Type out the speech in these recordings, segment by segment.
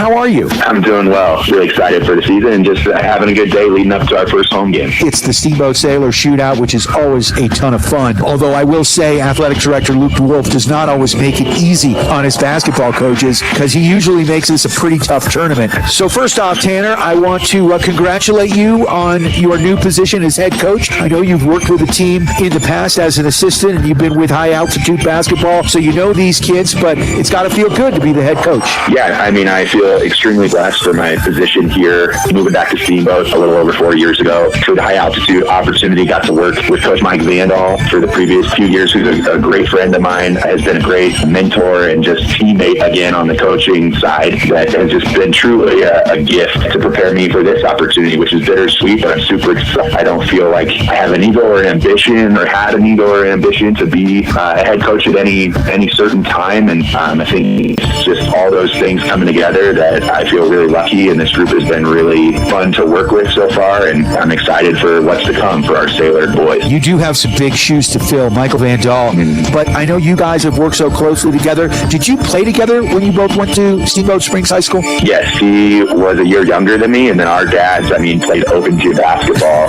how are you? I'm doing well. Really excited for the season and just having a good day leading up to our first home game. It's the Steamboat Sailor Shootout, which is always a ton of fun. Although I will say Athletic Director Luke DeWolf does not always make it easy on his basketball coaches because he usually makes this a pretty tough tournament. So first off, Tanner, I want to congratulate you on your new position as head coach. I know you've worked with the team in the past as an assistant and you've been with high altitude basketball, so you know these kids, but it's got to feel good to be the head coach. Yeah, I mean, I feel extremely blessed for my position here, moving back to Steamboat a little over 4 years ago. For the high altitude opportunity, got to work with Coach Mike Vandal for the previous few years, who's a great friend of mine, has been a great mentor and just teammate again on the coaching side that has just been truly a gift to prepare me for this opportunity, which is bittersweet, but I'm super excited. I don't feel like I have an ego or an ambition or had an ego or ambition to be a head coach at any certain time, and I think it's just all those things coming together that I feel really lucky, and this group has been really fun to work with so far, and I'm excited for what's to come for our Sailor boys. You do have some big shoes to fill, Michael Vandal, but I know you guys have worked so closely together. Did you play together when you both went to Steamboat Springs High School? Yes, he was a year younger than me, and then our dads, played open gym basketball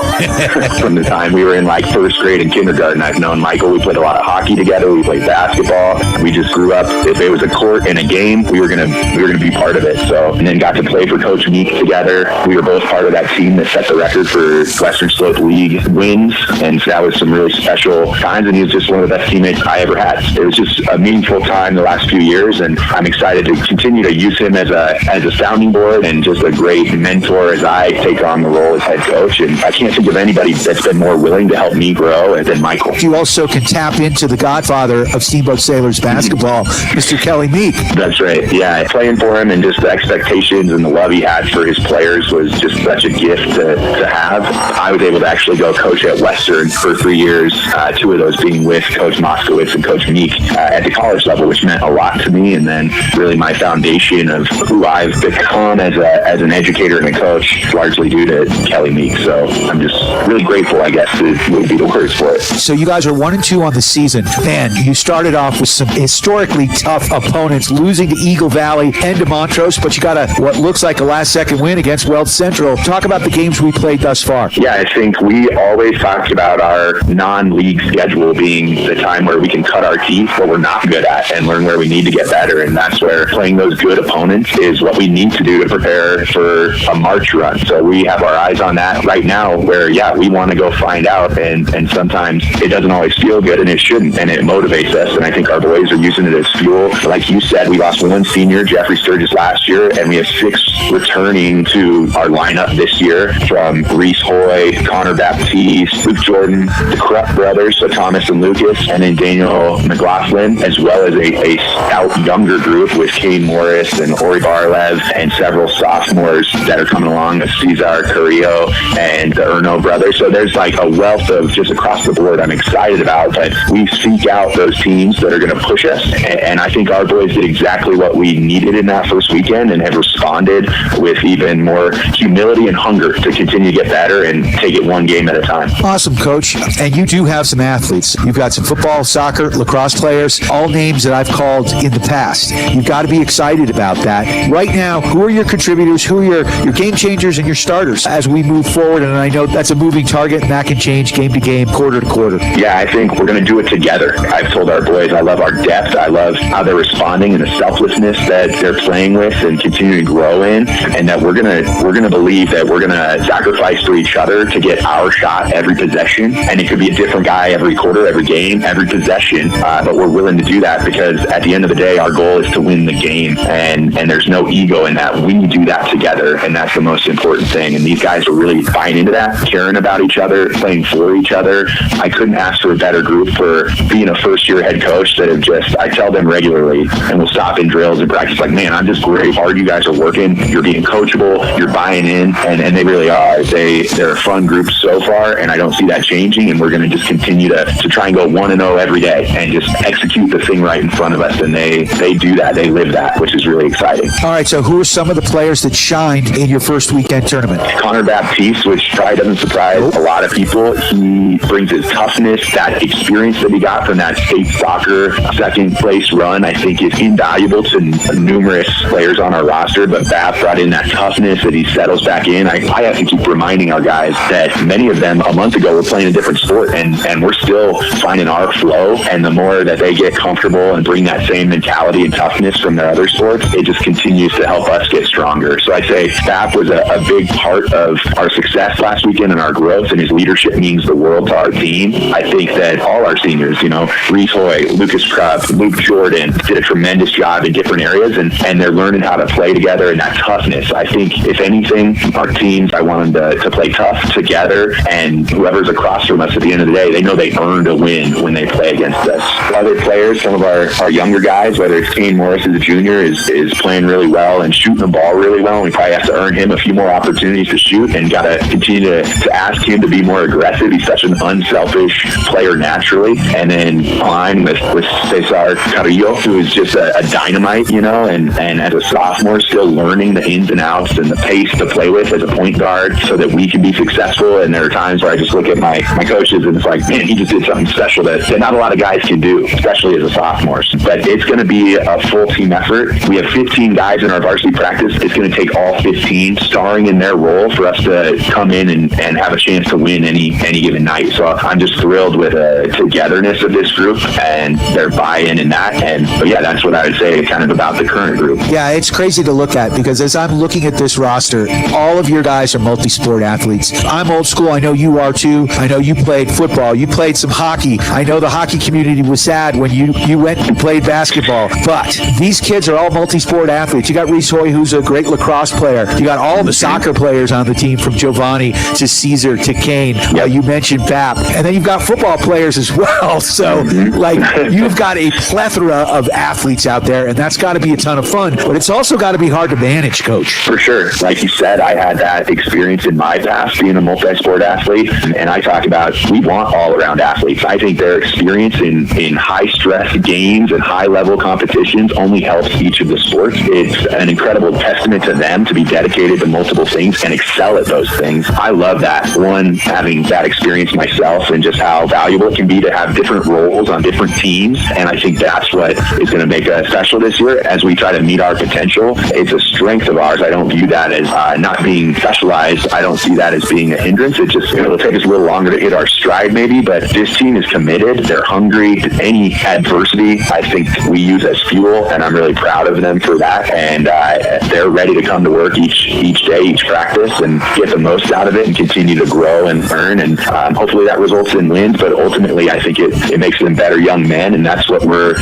from the time we were in like first grade and kindergarten. I've known Michael. We played a lot of hockey together. We played basketball. We just grew up. If it was a court and a game, we were gonna be part of it. So, and then got to play for Coach Meek together. We were both part of that team that set the record for Western Slope League wins, and so that was some really special times. And he was just one of the best teammates I ever had. It was just a meaningful time the last few years, and I'm excited to continue to use him as a sounding board and just a great mentor as I take on the role as head coach. And I can't think of anybody that's been more willing to help me grow than Michael. You also can tap into the godfather of Steamboat Sailors basketball, Mr. Kelly Meek. That's right. Yeah, playing for him and just the expectations and the love he had for his players was just such a gift to have. I was able to actually go coach at Western for 3 years, 2 of those being with Coach Moskowitz and Coach Meek at the college level, which meant a lot to me, and then really my foundation of who I've become as an educator and a coach largely due to Kelly Meek. So I'm just really grateful, I guess, would be the words for it. So you guys are 1-2 on the season. Man, you started off with some historically tough opponents, losing to Eagle Valley and to Montrose, but you got what looks like a last-second win against Weld Central. Talk about the games we played thus far. Yeah, I think we always talked about our non-league schedule being the time where we can cut our teeth, what we're not good at, and learn where we need to get better. And that's where playing those good opponents is what we need to do to prepare for a March run. So we have our eyes on that right now where, we want to go find out. And sometimes it doesn't always feel good, and it shouldn't, and it motivates us. And I think our boys are using it as fuel. Like you said, we lost 1 senior, Jeffrey Sturgis, last year, and we have 6 returning to our lineup this year from Reese Hoy, Connor Baptiste, Luke Jordan, the Krupp brothers, so Thomas and Lucas, and then Daniel McLaughlin, as well as a stout younger group with Kane Morris and Ori Barlev and several sophomores that are coming along, Cesar Carrillo and the Erno brothers. So there's like a wealth of just across the board I'm excited about, but we seek out those teams that are going to push us. And I think our boys did exactly what we needed in that first weekend and have responded with even more humility and hunger to continue to get better and take it one game at a time. Awesome, Coach. And you do have some athletes. You've got some football, soccer, lacrosse players, all names that I've called in the past. You've got to be excited about that. Right now, who are your contributors? Who are your game changers and your starters as we move forward? And I know that's a moving target, and that can change game to game, quarter to quarter. Yeah, I think we're going to do it together. I've told our boys I love our depth. I love how they're responding and the selflessness that they're playing with and continuing to grow in, and that we're gonna believe that we're gonna sacrifice for each other to get our shot every possession. And it could be a different guy every quarter, every game, every possession. But we're willing to do that because at the end of the day, our goal is to win the game, and there's no ego in that. We do that together, and that's the most important thing. And these guys are really buying into that, caring about each other, playing for each other. I couldn't ask for a better group for being a first-year head coach that have just, I tell them regularly, and we'll stop in drills and practice, like, man, I'm just great. Hard you guys are working. You're being coachable. You're buying in, and they really are. They're a fun group so far, and I don't see that changing, and we're going to just continue to try and go 1-0 every day and just execute the thing right in front of us, and they do that. They live that, which is really exciting. All right, so who are some of the players that shined in your first weekend tournament? Connor Baptiste, which probably doesn't surprise a lot of people. He brings his toughness, that experience that he got from that state soccer second place run, I think is invaluable to numerous players on our roster, but Bath brought in that toughness that he settles back in. I have to keep reminding our guys that many of them a month ago were playing a different sport, and we're still finding our flow. And the more that they get comfortable and bring that same mentality and toughness from their other sports, it just continues to help us get stronger. So I say Bath was a big part of our success last weekend and our growth, and his leadership means the world to our team. I think that all our seniors, Reese Hoy, Lucas Krupp, Luke Jordan, did a tremendous job in different areas, and they're learning how to play together and that toughness. I think, if anything, our teams, I want them to play tough together, and whoever's across from us at the end of the day, they know they earned a win when they play against us. Other players, some of our younger guys, whether it's Kane Morris as a junior, is playing really well and shooting the ball really well. We probably have to earn him a few more opportunities to shoot, and got to continue to ask him to be more aggressive. He's such an unselfish player naturally. And then line with Cesar Carrillo, who is just a dynamite, and as a sophomore, still learning the ins and outs and the pace to play with as a point guard so that we can be successful. And there are times where I just look at my coaches and it's like, man, he just did something special that not a lot of guys can do, especially as a sophomore. But it's going to be a full team effort. We have 15 guys in our varsity practice. It's going to take all 15 starring in their role for us to come in and have a chance to win any given night. So I'm just thrilled with the togetherness of this group and their buy-in in that. But yeah, that's what I would say kind of about the current group. Yeah, it's crazy to look at, because as I'm looking at this roster, all of your guys are multi-sport athletes. I'm old school. I know you are too. I know you played football. You played some hockey. I know the hockey community was sad when you went and played basketball. But these kids are all multi-sport athletes. You got Reese Hoy, who's a great lacrosse player. You got all the soccer players on the team, from Giovanni to Caesar to Kane. Yep. You mentioned Bap. And then you've got football players as well. So, you've got a plethora of athletes out there, and that's got to be a ton of fun. But it's also got to be hard to manage, Coach. For sure. Like you said, I had that experience in my past being a multi-sport athlete, and I talk about we want all-around athletes. I think their experience in high-stress games and high-level competitions only helps each of the sports. It's an incredible testament to them to be dedicated to multiple things and excel at those things. I love that. One, having that experience myself and just how valuable it can be to have different roles on different teams, and I think that's what is going to make us special this year as we try to meet our potential. It's a strength of ours. I don't view that as not being specialized. I don't see that as being a hindrance. It just, it'll take us a little longer to hit our stride maybe, but this team is committed. They're hungry. Any adversity, I think we use as fuel, and I'm really proud of them for that. And they're ready to come to work each day, each practice, and get the most out of it and continue to grow and learn. And hopefully that results in wins, but ultimately I think it makes them better young men, and that's what we're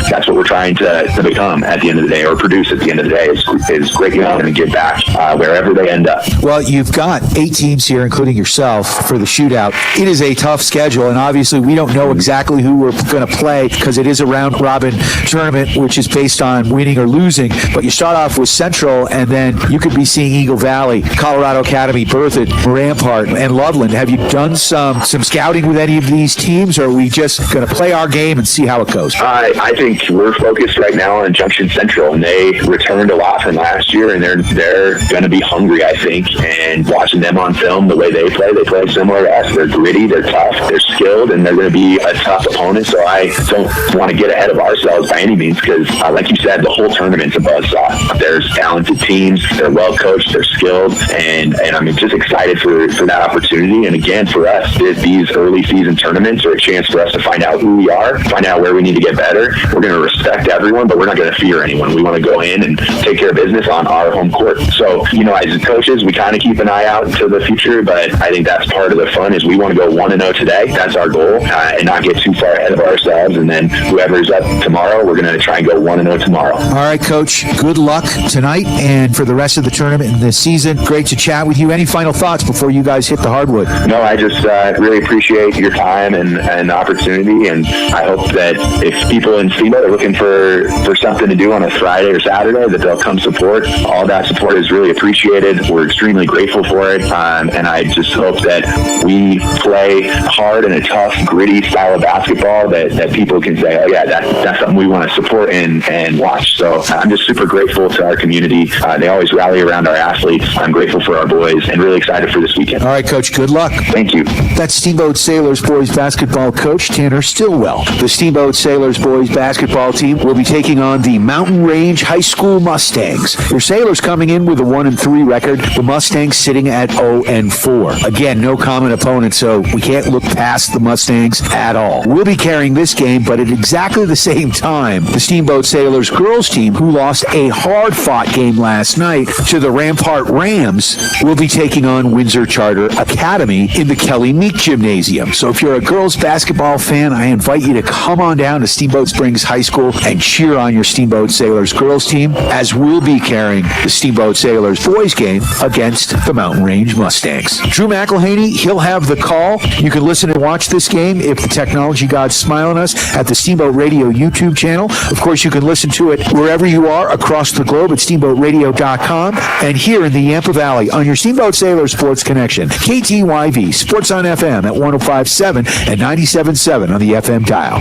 trying to become at the end of the day, or produce at the end of the day, is great young men and give back wherever they end up. Well, you've got 8 teams here, including yourself, for the shootout. It is a tough schedule, and obviously we don't know exactly who we're going to play because it is a round-robin tournament, which is based on winning or losing. But you start off with Central, and then you could be seeing Eagle Valley, Colorado Academy, Berthoud, Rampart, and Loveland. Have you done some scouting with any of these teams, or are we just going to play our game and see how it goes? I think we're focused right now on Junction Central, and they returned a lot from last year, and they're going to be hungry, I think. And watching them on film, the way they play similar to us. They're gritty, they're tough, they're skilled, and they're going to be a tough opponent. So I don't want to get ahead of ourselves by any means, because like you said, the whole tournament's a buzzsaw. There's talented teams, they're well coached, they're skilled, and I'm just excited for that opportunity. And again, for us, these early season tournaments are a chance for us to find out who we are, find out where we need to get better. We're going to respect everyone, but we're not going to fear anyone. We want to go in and take care of business on our home court. So, as coaches, we kind of keep an eye out into the future, but I think that's part of the fun, is we want to go 1-0 today. That's our goal, and not get too far ahead of ourselves. And then whoever's up tomorrow, we're going to try and go 1-0 tomorrow. All right, Coach, good luck tonight and for the rest of the tournament and this season. Great to chat with you. Any final thoughts before you guys hit the hardwood? No, I just really appreciate your time and the opportunity, and I hope that if people in Steamboat are looking for something to do on a Friday or Saturday, that they'll come support. All that support is really appreciated. We're extremely grateful for it, and I just hope that we play hard and a tough, gritty style of basketball that people can say, oh yeah, that's something we want to support and watch. So I'm just super grateful to our community. They always rally around our athletes. I'm grateful for our boys and really excited for this weekend. All right, Coach, good luck. Thank you. That's Steamboat Sailors boys basketball coach Tanner Stillwell. The Steamboat Sailors boys basketball team will be taking on the Mountain Range High School Mustangs. Mustangs. Your Sailors coming in with a 1-3 record. The Mustangs sitting at 0-4. Again, no common opponent, so we can't look past the Mustangs at all. We'll be carrying this game, but at exactly the same time, the Steamboat Sailors girls team, who lost a hard-fought game last night to the Rampart Rams, will be taking on Windsor Charter Academy in the Kelly Meek Gymnasium. So if you're a girls basketball fan, I invite you to come on down to Steamboat Springs High School and cheer on your Steamboat Sailors girls team, as we'll be carrying the Steamboat Sailors boys game against the Mountain Range Mustangs. Drew McElhaney, he'll have the call. You can listen and watch this game if the technology gods smile on us at the Steamboat Radio YouTube channel. Of course, you can listen to it wherever you are across the globe at steamboatradio.com and here in the Yampa Valley on your Steamboat Sailors Sports Connection. KTYV Sports on FM at 105.7 and 97.7 on the FM dial.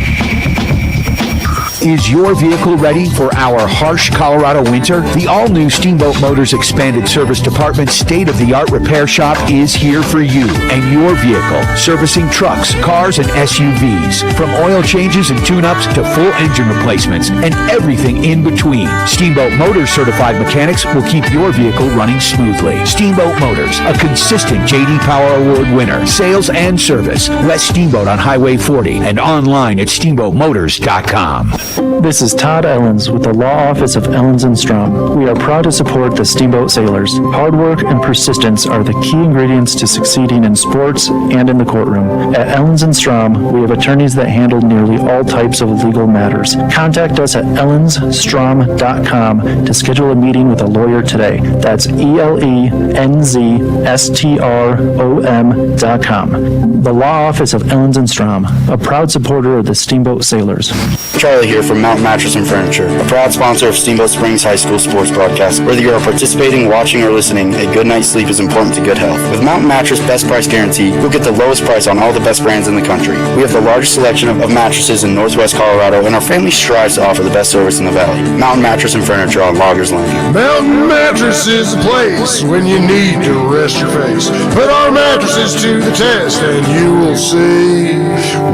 Is your vehicle ready for our harsh Colorado winter? The all-new Steamboat Motors Expanded Service Department state-of-the-art repair shop is here for you and your vehicle, servicing trucks, cars, and SUVs. From oil changes and tune-ups to full engine replacements and everything in between. Steamboat Motors certified mechanics will keep your vehicle running smoothly. Steamboat Motors, a consistent J.D. Power Award winner, sales and service. West Steamboat on Highway 40 and online at steamboatmotors.com. This is Todd Ellens with the Law Office of Ellens & Strom. We are proud to support the Steamboat Sailors. Hard work and persistence are the key ingredients to succeeding in sports and in the courtroom. At Ellens & Strom, we have attorneys that handle nearly all types of legal matters. Contact us at ellensstrom.com to schedule a meeting with a lawyer today. That's ELENZSTROM.com. The Law Office of Ellens & Strom, a proud supporter of the Steamboat Sailors. Charlie here from Mountain Mattress and Furniture, a proud sponsor of Steamboat Springs High School sports broadcast. Whether you are participating, watching, or listening, a good night's sleep is important to good health. With Mountain Mattress Best Price Guarantee, you'll get the lowest price on all the best brands in the country. We have the largest selection of mattresses in Northwest Colorado, and our family strives to offer the best service in the valley. Mountain Mattress and Furniture on Loggers Lane. Mountain Mattress is the place when you need to rest your face. Put our mattresses to the test, and you will see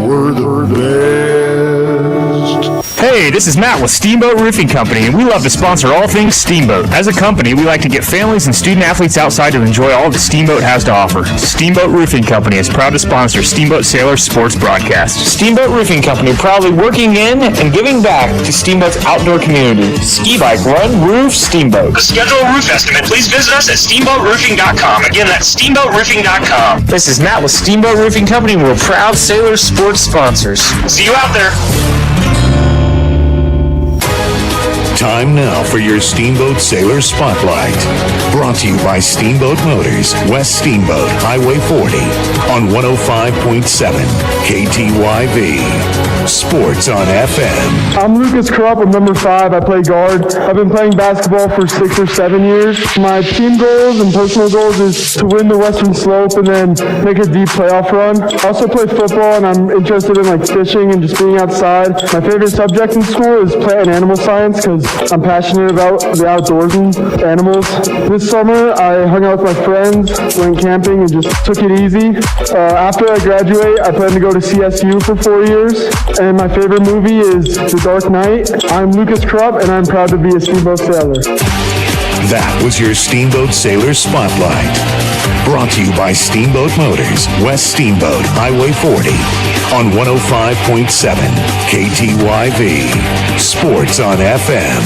we're the best. Hey, this is Matt with Steamboat Roofing Company, and we love to sponsor all things Steamboat. As a company, we like to get families and student-athletes outside to enjoy all that Steamboat has to offer. Steamboat Roofing Company is proud to sponsor Steamboat Sailor Sports Broadcast. Steamboat Roofing Company, proudly working in and giving back to Steamboat's outdoor community. Ski bike run, roof, Steamboat. To schedule a roof estimate, please visit us at steamboatroofing.com. Again, that's steamboatroofing.com. This is Matt with Steamboat Roofing Company, and we're proud Sailor Sports sponsors. See you out there. Time now for your Steamboat Sailor Spotlight. Brought to you by Steamboat Motors, West Steamboat, Highway 40, on 105.7 KTYV. Sports on FM. I'm Lucas Krupp with number 5. I play guard. I've been playing basketball for 6 or 7 years. My team goals and personal goals is to win the Western Slope and then make a deep playoff run. I also play football, and I'm interested in fishing and just being outside. My favorite subject in school is plant and animal science because I'm passionate about the outdoors and animals. This summer, I hung out with my friends, went camping, and just took it easy. After I graduate, I plan to go to CSU for 4 years. And my favorite movie is The Dark Knight. I'm Lucas Krupp, and I'm proud to be a Steamboat Sailor. That was your Steamboat Sailor Spotlight. Brought to you by Steamboat Motors, West Steamboat, Highway 40, on 105.7 KTYV. Sports on FM.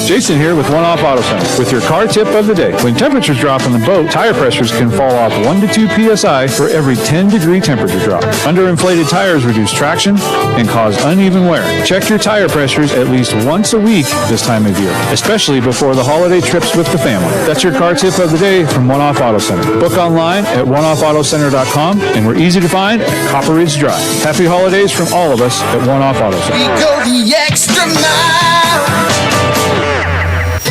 Jason here with One Off Auto Center with your car tip of the day. When temperatures drop in the boat, tire pressures can fall off 1 to 2 psi for every 10-degree temperature drop. Underinflated tires reduce traction and cause uneven wear. Check your tire pressures at least once a week this time of year, especially before the holiday trips with the family. That's your car tip of the day from One Off Auto Center. Book online at oneoffautocenter.com, and we're easy to find at Copper Ridge Drive. Happy holidays from all of us at One Off Auto Center. We go the extra mile.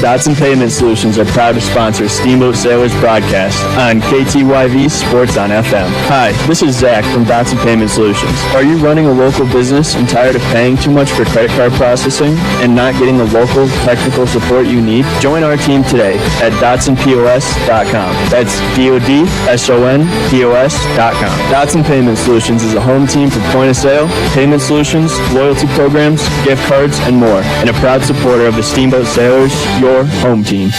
Dotson Payment Solutions are proud to sponsor Steamboat Sailors broadcast on KTYV Sports on FM. Hi, this is Zach from Dotson Payment Solutions. Are you running a local business and tired of paying too much for credit card processing and not getting the local technical support you need? Join our team today at DotsonPOS.com. That's DOTSONPOS.com. Dotson Payment Solutions is a home team for point of sale, payment solutions, loyalty programs, gift cards, and more, and a proud supporter of the Steamboat Sailors, your home team.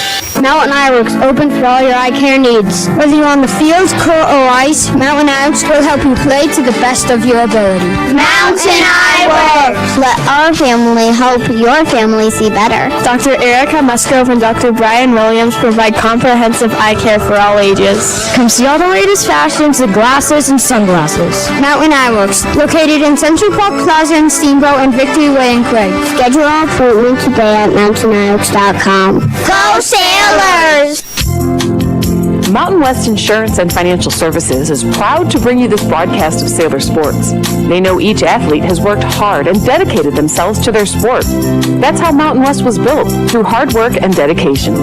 Mountain Iworks, open for all your eye care needs. Whether you're on the field, court, or ice, Mountain Iworks will help you play to the best of your ability. Mountain Iworks! Let our family help your family see better. Dr. Erica Musgrove and Dr. Brian Williams provide comprehensive eye care for all ages. Come see all the latest fashions in glasses and sunglasses. Mountain Iworks, located in Central Park Plaza in Steamboat and Victory Way in Craig. Schedule an appointment today at mountainiworks.com. Go Sailors! Mountain West Insurance and Financial Services is proud to bring you this broadcast of Sailor Sports. They know each athlete has worked hard and dedicated themselves to their sport. That's how Mountain West was built, through hard work and dedication.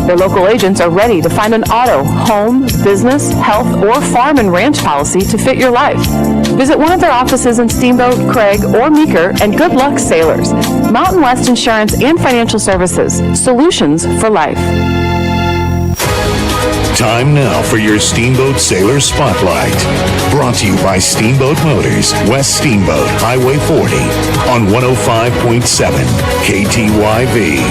Their local agents are ready to find an auto, home, business, health, or farm and ranch policy to fit your life. Visit one of their offices in Steamboat, Craig, or Meeker, and good luck, Sailors. Mountain West Insurance and Financial Services. Solutions for life. Time now for your Steamboat Sailor Spotlight. Brought to you by Steamboat Motors, West Steamboat, Highway 40, on 105.7 KTYV.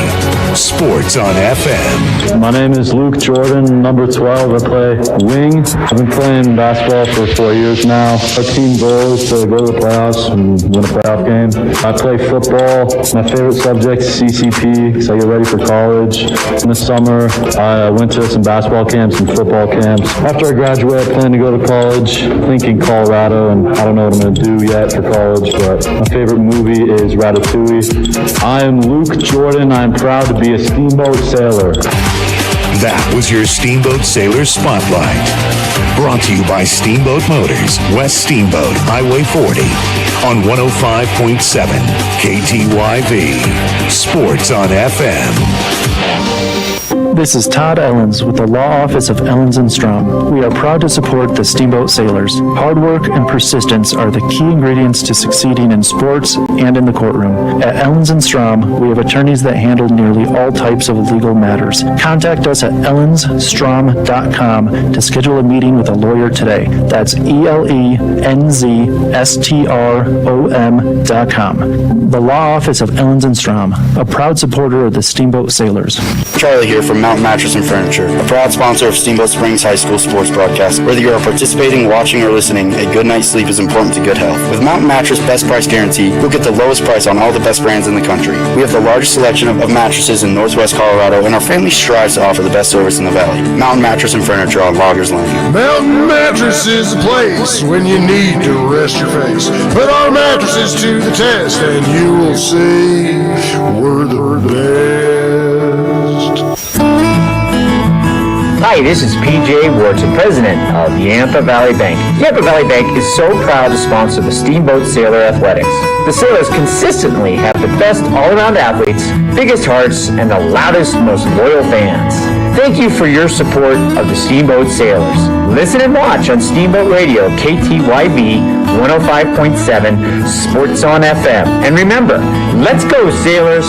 Sports on FM. My name is Luke Jordan, number 12. I play wing. I've been playing basketball for 4 years now. Our team goal is to go to the playoffs and win a playoff game. I play football. My favorite subject is CCP because I get ready for college. In the summer, I went to some basketball camps and football camps. After I graduate, I plan to go to college, thinking Colorado, and I don't know what I'm going to do yet for college, but my favorite movie is Ratatouille. I am Luke Jordan. I'm proud to be a Steamboat Sailor. That was your Steamboat Sailor Spotlight. Brought to you by Steamboat Motors, West Steamboat, Highway 40, on 105.7 KTYV. Sports on FM. This is Todd Ellens with the Law Office of Ellens & Strom. We are proud to support the Steamboat Sailors. Hard work and persistence are the key ingredients to succeeding in sports and in the courtroom. At Ellens & Strom, we have attorneys that handle nearly all types of legal matters. Contact us at ellensstrom.com to schedule a meeting with a lawyer today. That's ELENZSTROM.com. The Law Office of Ellens & Strom, a proud supporter of the Steamboat Sailors. Charlie here from Mountain Mattress and Furniture, a proud sponsor of Steamboat Springs High School sports broadcast. Whether you are participating, watching, or listening, a good night's sleep is important to good health. With Mountain Mattress Best Price Guarantee, you'll get the lowest price on all the best brands in the country. We have the largest selection of mattresses in Northwest Colorado, and our family strives to offer the best service in the valley. Mountain Mattress and Furniture on Loggers Lane. Mountain Mattress is the place when you need to rest your face. Put our mattresses to the test, and you will see we're the best. Hi, this is PJ Wharton, president of Yampa Valley Bank. Yampa Valley Bank is so proud to sponsor the Steamboat Sailor Athletics. The Sailors consistently have the best all-around athletes, biggest hearts, and the loudest, most loyal fans. Thank you for your support of the Steamboat Sailors. Listen and watch on Steamboat Radio, KTYV 105.7, Sports on FM. And remember, let's go, Sailors!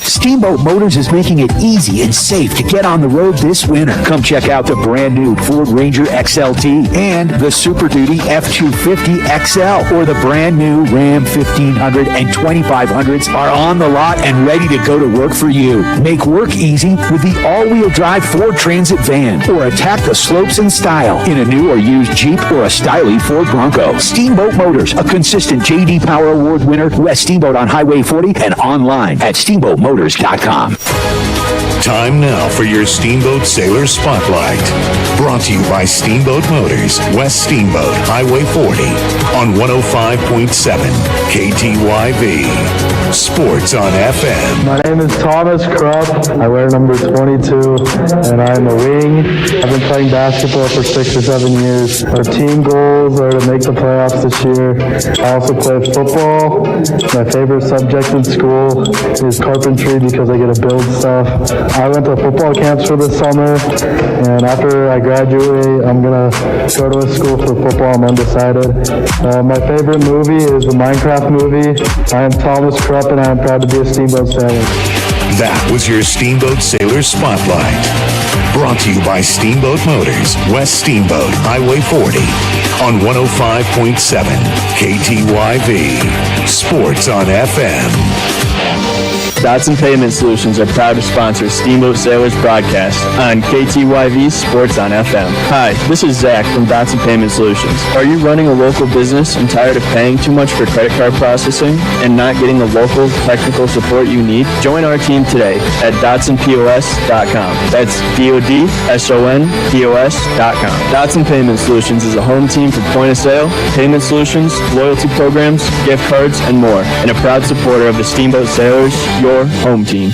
Steamboat Motors is making it easy and safe to get on the road this winter. Come check out the brand new Ford Ranger XLT and the Super Duty F-250 XL, or the brand new Ram 1500 and 2500s are on the lot and ready to go to work for you. Make work easy with the all-wheel drive Ford Transit van, or attack the slopes in style in a new or used Jeep or a stylish Ford Bronco. Steamboat Motors, a consistent J.D. Power Award winner, West Steamboat on Highway 40, and online at steamboatmotors.com. Time now for your Steamboat Sailor Spotlight. Brought to you by Steamboat Motors, West Steamboat, Highway 40, on 105.7 KTYV. Sports on FM. My name is Thomas Krupp. I wear number 22, and I'm a wing. I've been playing basketball for 6 or 7 years. Our team goals are to make the playoffs this year. I also play football. My favorite subject in school is carpentry because I get to build stuff. I went to football camps for the summer, and after I graduate, I'm going to go to a school for football. I'm undecided. My favorite movie is the Minecraft movie. I am Thomas Krupp, and I am proud to be a Steamboat Sailor. That was your Steamboat Sailor Spotlight. Brought to you by Steamboat Motors, West Steamboat, Highway 40, on 105.7 KTYV. Sports on FM. Dotson Payment Solutions are proud to sponsor Steamboat Sailors broadcast on KTYV Sports on FM. Hi, this is Zach from Dotson Payment Solutions. Are you running a local business and tired of paying too much for credit card processing and not getting the local technical support you need? Join our team today at DotsonPOS.com. That's DOTSONPOS.com. Dotson Payment Solutions is a home team for point of sale, payment solutions, loyalty programs, gift cards, and more, and a proud supporter of the Steamboat Sailors, your home team.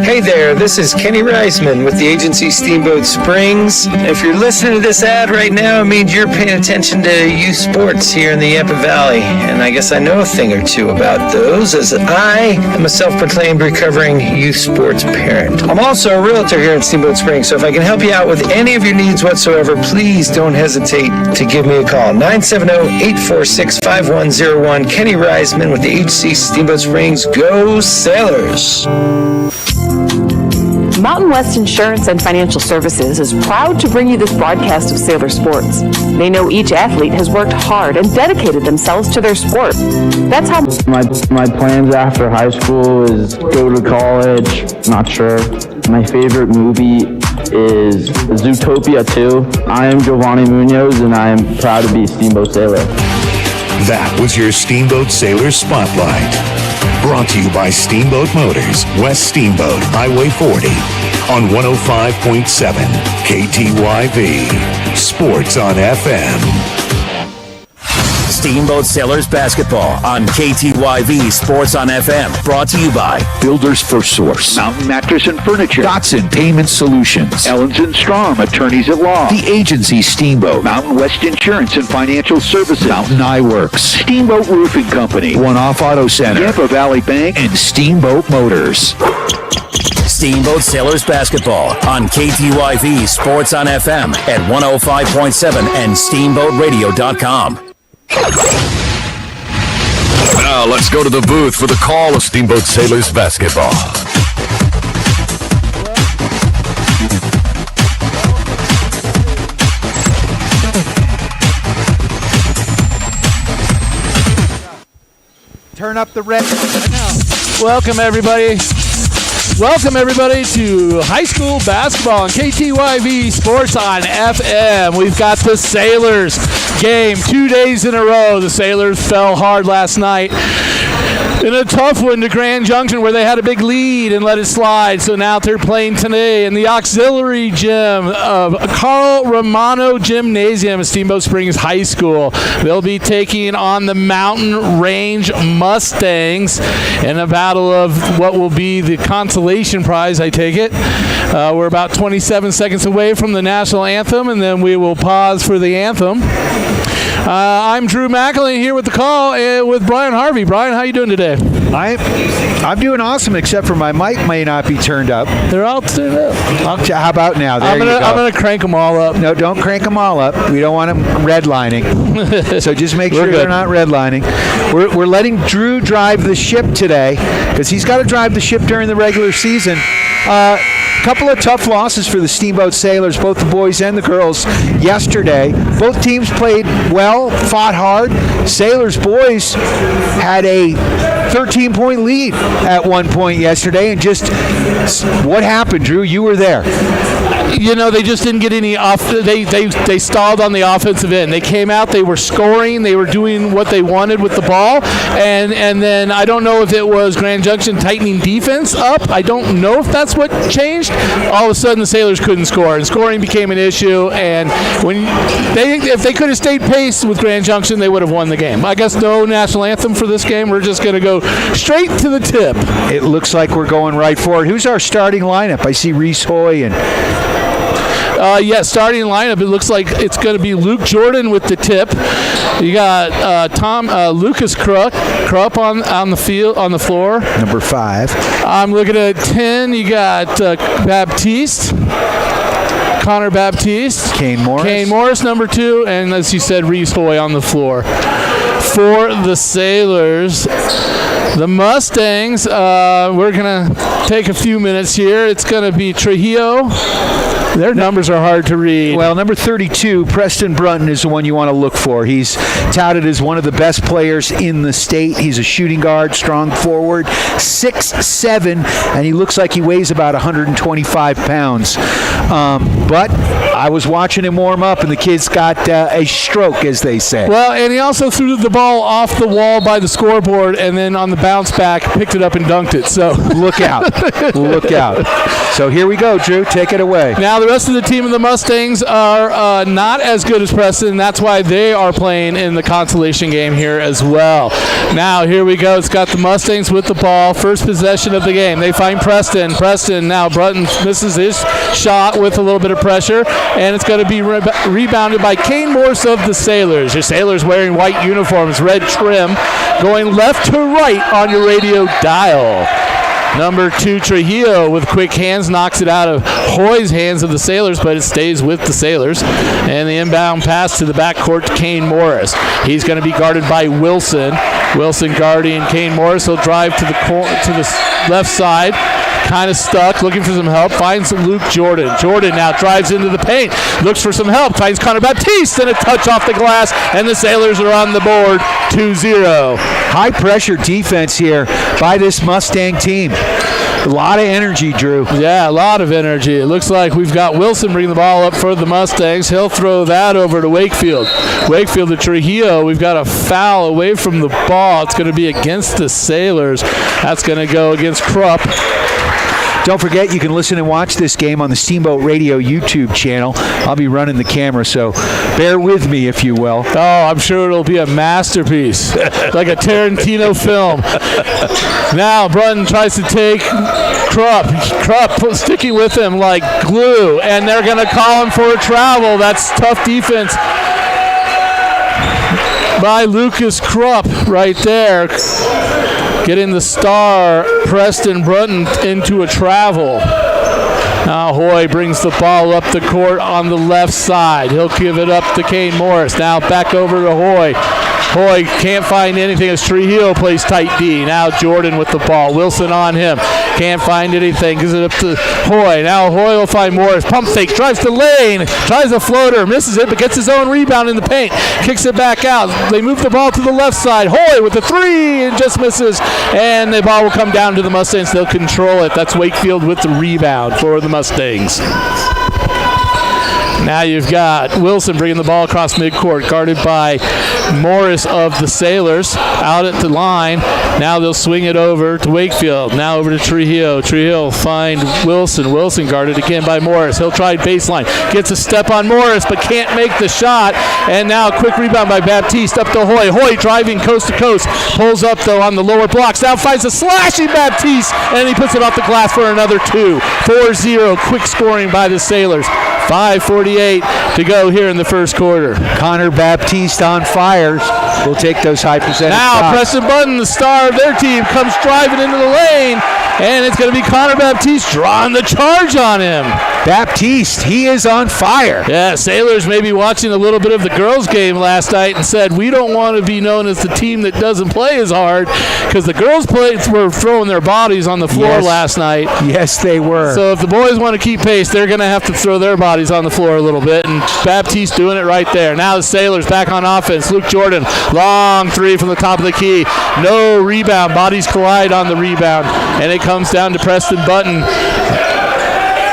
Hey there, this is Kenny Reisman with the agency Steamboat Springs. If you're listening to this ad right now, it means you're paying attention to youth sports here in the Yampa Valley. And I guess I know a thing or two about those, as I am a self-proclaimed recovering youth sports parent. I'm also a realtor here in Steamboat Springs, so if I can help you out with any of your needs whatsoever, please don't hesitate to give me a call. 970-846-5101. Kenny Reisman with the agency Steamboat Springs. Go Sailors! Mountain West Insurance and Financial Services is proud to bring you this broadcast of Sailor Sports. They know each athlete has worked hard and dedicated themselves to their sport. That's how My plans after high school is go to college. Not sure. My favorite movie is Zootopia 2. I am Giovanni Munoz, and I am proud to be a Steamboat Sailor. That was your Steamboat Sailor Spotlight. Brought to you by Steamboat Motors, West Steamboat, Highway 40, on 105.7 KTYV. Sports on FM. Steamboat Sailors Basketball on KTYV Sports on FM. Brought to you by Builders First Source, Mountain Mattress and Furniture, Dotson Payment Solutions, Ellens & Strom, Attorneys at Law, The Agency Steamboat, Mountain West Insurance and Financial Services, Mountain Eye Works, Steamboat Roofing Company, One Off Auto Center, Yampa Valley Bank, and Steamboat Motors. Steamboat Sailors Basketball on KTYV Sports on FM at 105.7 and SteamboatRadio.com. Now let's go to the booth for the call of Steamboat Sailors Basketball. Turn up the red. Welcome everybody to high school basketball on KTYV Sports on FM. We've got the Sailors game 2 days in a row. The Sailors fell hard last night in a tough one to Grand Junction where they had a big lead and let it slide. So now they're playing today in the auxiliary gym of Carl Romano Gymnasium at Steamboat Springs High School. They'll be taking on the Mountain Range Mustangs in a battle of what will be the consolation prize, I take it. We're about 27 seconds away from the national anthem, and then we will pause for the anthem. I'm Drew McElhaney here with the call with Brian Harvey. Brian, how you doing today? I'm doing awesome, except for my mic may not be turned up. They're all turned up. How about now? There you go. I'm going to crank them all up. No, don't crank them all up. We don't want them redlining. So just make sure they're not redlining. We're letting Drew drive the ship today because he's got to drive the ship during the regular season. Couple of tough losses for the Steamboat Sailors, both the boys and the girls, yesterday. Both teams played well, fought hard. Sailors boys had a 13-point lead at one point yesterday, and just what happened, Drew? You were there. They just didn't get any off. They stalled on the offensive end. They came out, they were scoring, they were doing what they wanted with the ball, and then I don't know if it was Grand Junction tightening defense up. I don't know if that's what changed. All of a sudden, the Sailors couldn't score, and scoring became an issue. And if they could have stayed pace with Grand Junction, they would have won the game. I guess no national anthem for this game. We're just going to go straight to the tip. It looks like we're going right for it. Who's our starting lineup? I see Reese Hoy and. Starting lineup. It looks like it's going to be Luke Jordan with the tip. You got Lucas Krupp on the field on the floor. Number 5. I'm looking at 10. You got Baptiste. Connor Baptiste. Kane Morris, number 2. And as you said, Reese Hoy on the floor. For the Sailors, the Mustangs, we're going to take a few minutes here. It's going to be Trujillo. Their numbers are hard to read. Well, number 32, Preston Brunton, is the one you want to look for. He's touted as one of the best players in the state. He's a shooting guard, strong forward, 6'7", and he looks like he weighs about 125 pounds. But I was watching him warm up, and the kid's got a stroke, as they say. Well, and he also threw the ball off the wall by the scoreboard, and then on the bounce back, picked it up and dunked it. So look out. Look out. So here we go, Drew. Take it away. Now, the rest of the team of the Mustangs are not as good as Preston. That's why they are playing in the consolation game here as well. Now, here we go. It's got the Mustangs with the ball. First possession of the game. They find Preston. Now Brunton misses his shot with a little bit of pressure, and it's going to be rebounded by Kane Morse of the Sailors. Your Sailors wearing white uniforms, red trim, going left to right on your radio dial. Number 2, Trujillo, with quick hands, knocks it out of Hoy's hands of the Sailors, but it stays with the Sailors. And the inbound pass to the backcourt to Kane Morris. He's going to be guarded by Wilson. Wilson guarding Kane Morris. He'll drive to the left side. Kind of stuck, looking for some help, finds Luke Jordan. Jordan now drives into the paint, looks for some help, finds Connor Baptiste, and a touch off the glass, and the Sailors are on the board, 2-0. High pressure defense here by this Mustang team. A lot of energy, Drew. Yeah, a lot of energy. It looks like we've got Wilson bringing the ball up for the Mustangs. He'll throw that over to Wakefield. Wakefield to Trujillo. We've got a foul away from the ball. It's going to be against the Sailors. That's going to go against Krupp. Don't forget, you can listen and watch this game on the Steamboat Radio YouTube channel. I'll be running the camera, so bear with me, if you will. Oh, I'm sure it'll be a masterpiece, like a Tarantino film. Now, Brunton tries to take Krupp sticking with him like glue, and they're going to call him for a travel. That's tough defense by Lucas Krupp right there. Getting the star, Preston Brunton, into a travel. Now Hoy brings the ball up the court on the left side. He'll give it up to Kane Morris. Now back over to Hoy. Hoy can't find anything as Trujillo plays tight D. Now Jordan with the ball. Wilson on him. Can't find anything. Gives it up to Hoy. Now Hoy will find Morris. Pump fake. Drives the lane. Tries a floater. Misses it, but gets his own rebound in the paint. Kicks it back out. They move the ball to the left side. Hoy with the 3 and just misses. And the ball will come down to the Mustangs. They'll control it. That's Wakefield with the rebound for the Mustangs. Now you've got Wilson bringing the ball across midcourt, guarded by Morris of the Sailors, out at the line. Now they'll swing it over to Wakefield. Now over to Trujillo. Trujillo will find Wilson. Wilson guarded again by Morris. He'll try baseline. Gets a step on Morris, but can't make the shot. And now a quick rebound by Baptiste up to Hoy. Hoy driving coast to coast. Pulls up, though, on the lower blocks. Now finds a slashing Baptiste, and he puts it off the glass for another 2. 4-0. Quick scoring by the Sailors. 5:48 to go here in the first quarter. Connor Baptiste on fire. We'll take those high percentage Now shots. Preston Brunton, the star of their team, comes driving into the lane, and it's going to be Connor Baptiste drawing the charge on him. Baptiste, he is on fire. Yeah, Sailors may be watching a little bit of the girls' game last night and said, we don't want to be known as the team that doesn't play as hard, because the girls were throwing their bodies on the floor last night. Yes, they were. So if the boys want to keep pace, they're going to have to throw their bodies on the floor a little bit, and Baptiste doing it right there. Now the Sailors back on offense. Luke Jordan, long 3 from the top of the key. No rebound. Bodies collide on the rebound, and it comes down to Preston Brunton.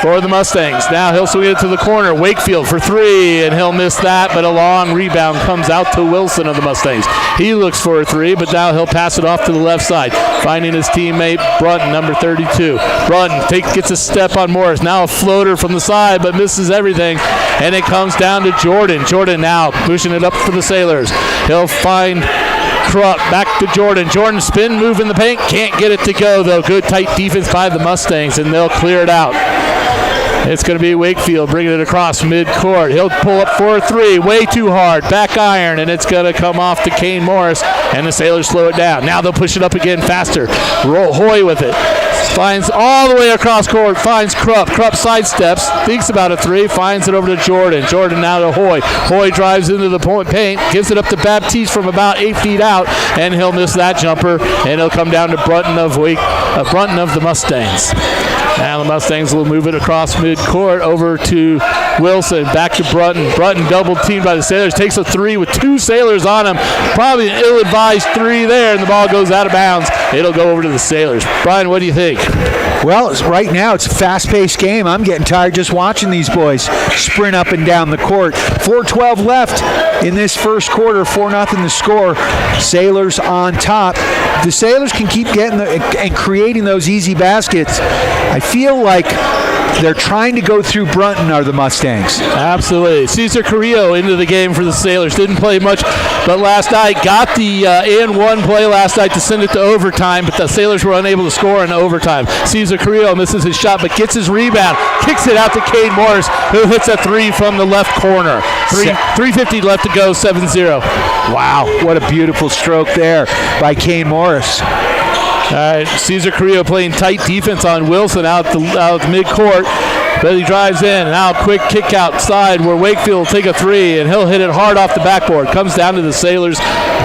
for the Mustangs. Now he'll swing it to the corner. Wakefield for three, and he'll miss that, but a long rebound comes out to Wilson of the Mustangs. He looks for a three, but now he'll pass it off to the left side, finding his teammate Brunton, number 32. Brunton gets a step on Morris. Now a floater from the side, but misses everything, and it comes down to Jordan. Jordan now pushing it up for the Sailors. He'll find Krupp, back to Jordan. Jordan spin move in the paint. Can't get it to go, though. Good tight defense by the Mustangs, and they'll clear it out. It's going to be Wakefield bringing it across midcourt. He'll pull up for a three. Way too hard. Back iron, and it's going to come off to Kane Morris, and the Sailors slow it down. Now they'll push it up again faster. Hoy with it. Finds all the way across court. Finds Krupp. Krupp sidesteps. Thinks about a three. Finds it over to Jordan. Jordan now to Hoy. Hoy drives into the paint. Gives it up to Baptiste from about 8 feet out, and he'll miss that jumper, and it'll come down to Brunton of the Mustangs. Now the Mustangs will move it across midcourt over to Wilson. Back to Brunton. Brunton double teamed by the Sailors. Takes a three with 2 Sailors on him. Probably an ill-advised three there, and the ball goes out of bounds. It'll go over to the Sailors. Brian, what do you think? Well, right now it's a fast-paced game. I'm getting tired just watching these boys sprint up and down the court. 4:12 left in this first quarter. 4-0 the score. Sailors on top. The Sailors can keep getting and creating those easy baskets. I feel like they're trying to go through Brunton, are the Mustangs. Absolutely. Cesar Carrillo into the game for the Sailors. Didn't play much, but last night got the and one play last night to send it to overtime, but the Sailors were unable to score in overtime. Cesar Carrillo misses his shot, but gets his rebound. Kicks it out to Cade Morris, who hits a three from the left corner. 3:50 left to go, 7-0. Wow, what a beautiful stroke there by Kane Morris. All right, Cesar Carrillo playing tight defense on Wilson out the midcourt. But he drives in. Now quick kick outside where Wakefield will take a three, and he'll hit it hard off the backboard. Comes down to the Sailors.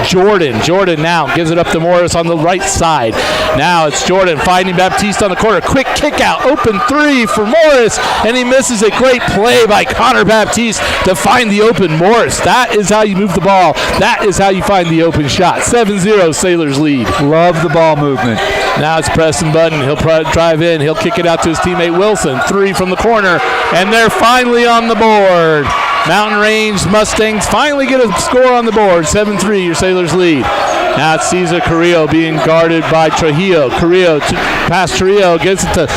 Jordan. Jordan now gives it up to Morris on the right side. Now it's Jordan finding Baptiste on the corner. Quick kick out. Open three for Morris, and he misses. A great play by Connor Baptiste to find the open Morris. That is how you move the ball. That is how you find the open shot. 7-0 Sailors lead. Love the ball movement. Now it's Preston Button. He'll drive in. He'll kick it out to his teammate Wilson. Three from the corner, and they're finally on the board. Mountain Range Mustangs finally get a score on the board. 7-3, your Sailors lead. Now it's Cesar Carrillo being guarded by Trujillo. Carrillo past Trujillo, gets it to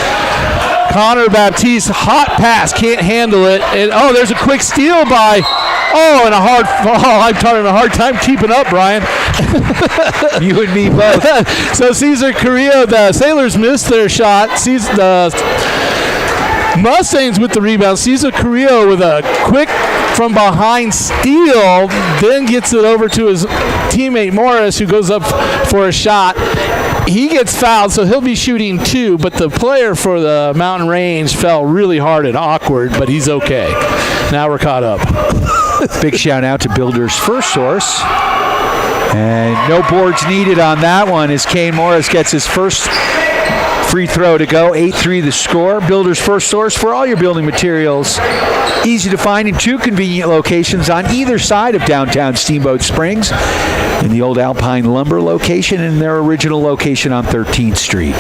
Connor Baptiste. Hot pass, can't handle it. And there's a quick steal by. And a hard fall. I'm having a hard time keeping up, Brian. You and me both. So Cesar Carrillo, the Sailors missed their shot. The Mustangs with the rebound. Cesar Carrillo with a quick from behind steal, then gets it over to his teammate Morris, who goes up for a shot. He gets fouled, so he'll be shooting 2, but the player for the Mountain Range fell really hard and awkward, but he's okay. Now we're caught up. Big shout out to Builders First Source. And no boards needed on that one as Kane Morris gets his first free throw to go. 8-3 the score. Builders First Source for all your building materials. Easy to find in 2 convenient locations on either side of downtown Steamboat Springs. In the old Alpine Lumber location and their original location on 13th Street.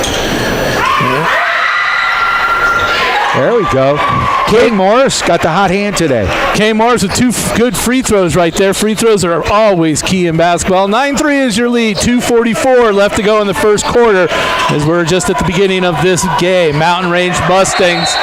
There we go. Kane Morris got the hot hand today. Kane Morris with 2 good free throws right there. Free throws are always key in basketball. 9-3 is your lead. 2:44 left to go in the first quarter as we're just at the beginning of this game. Mountain Range Mustangs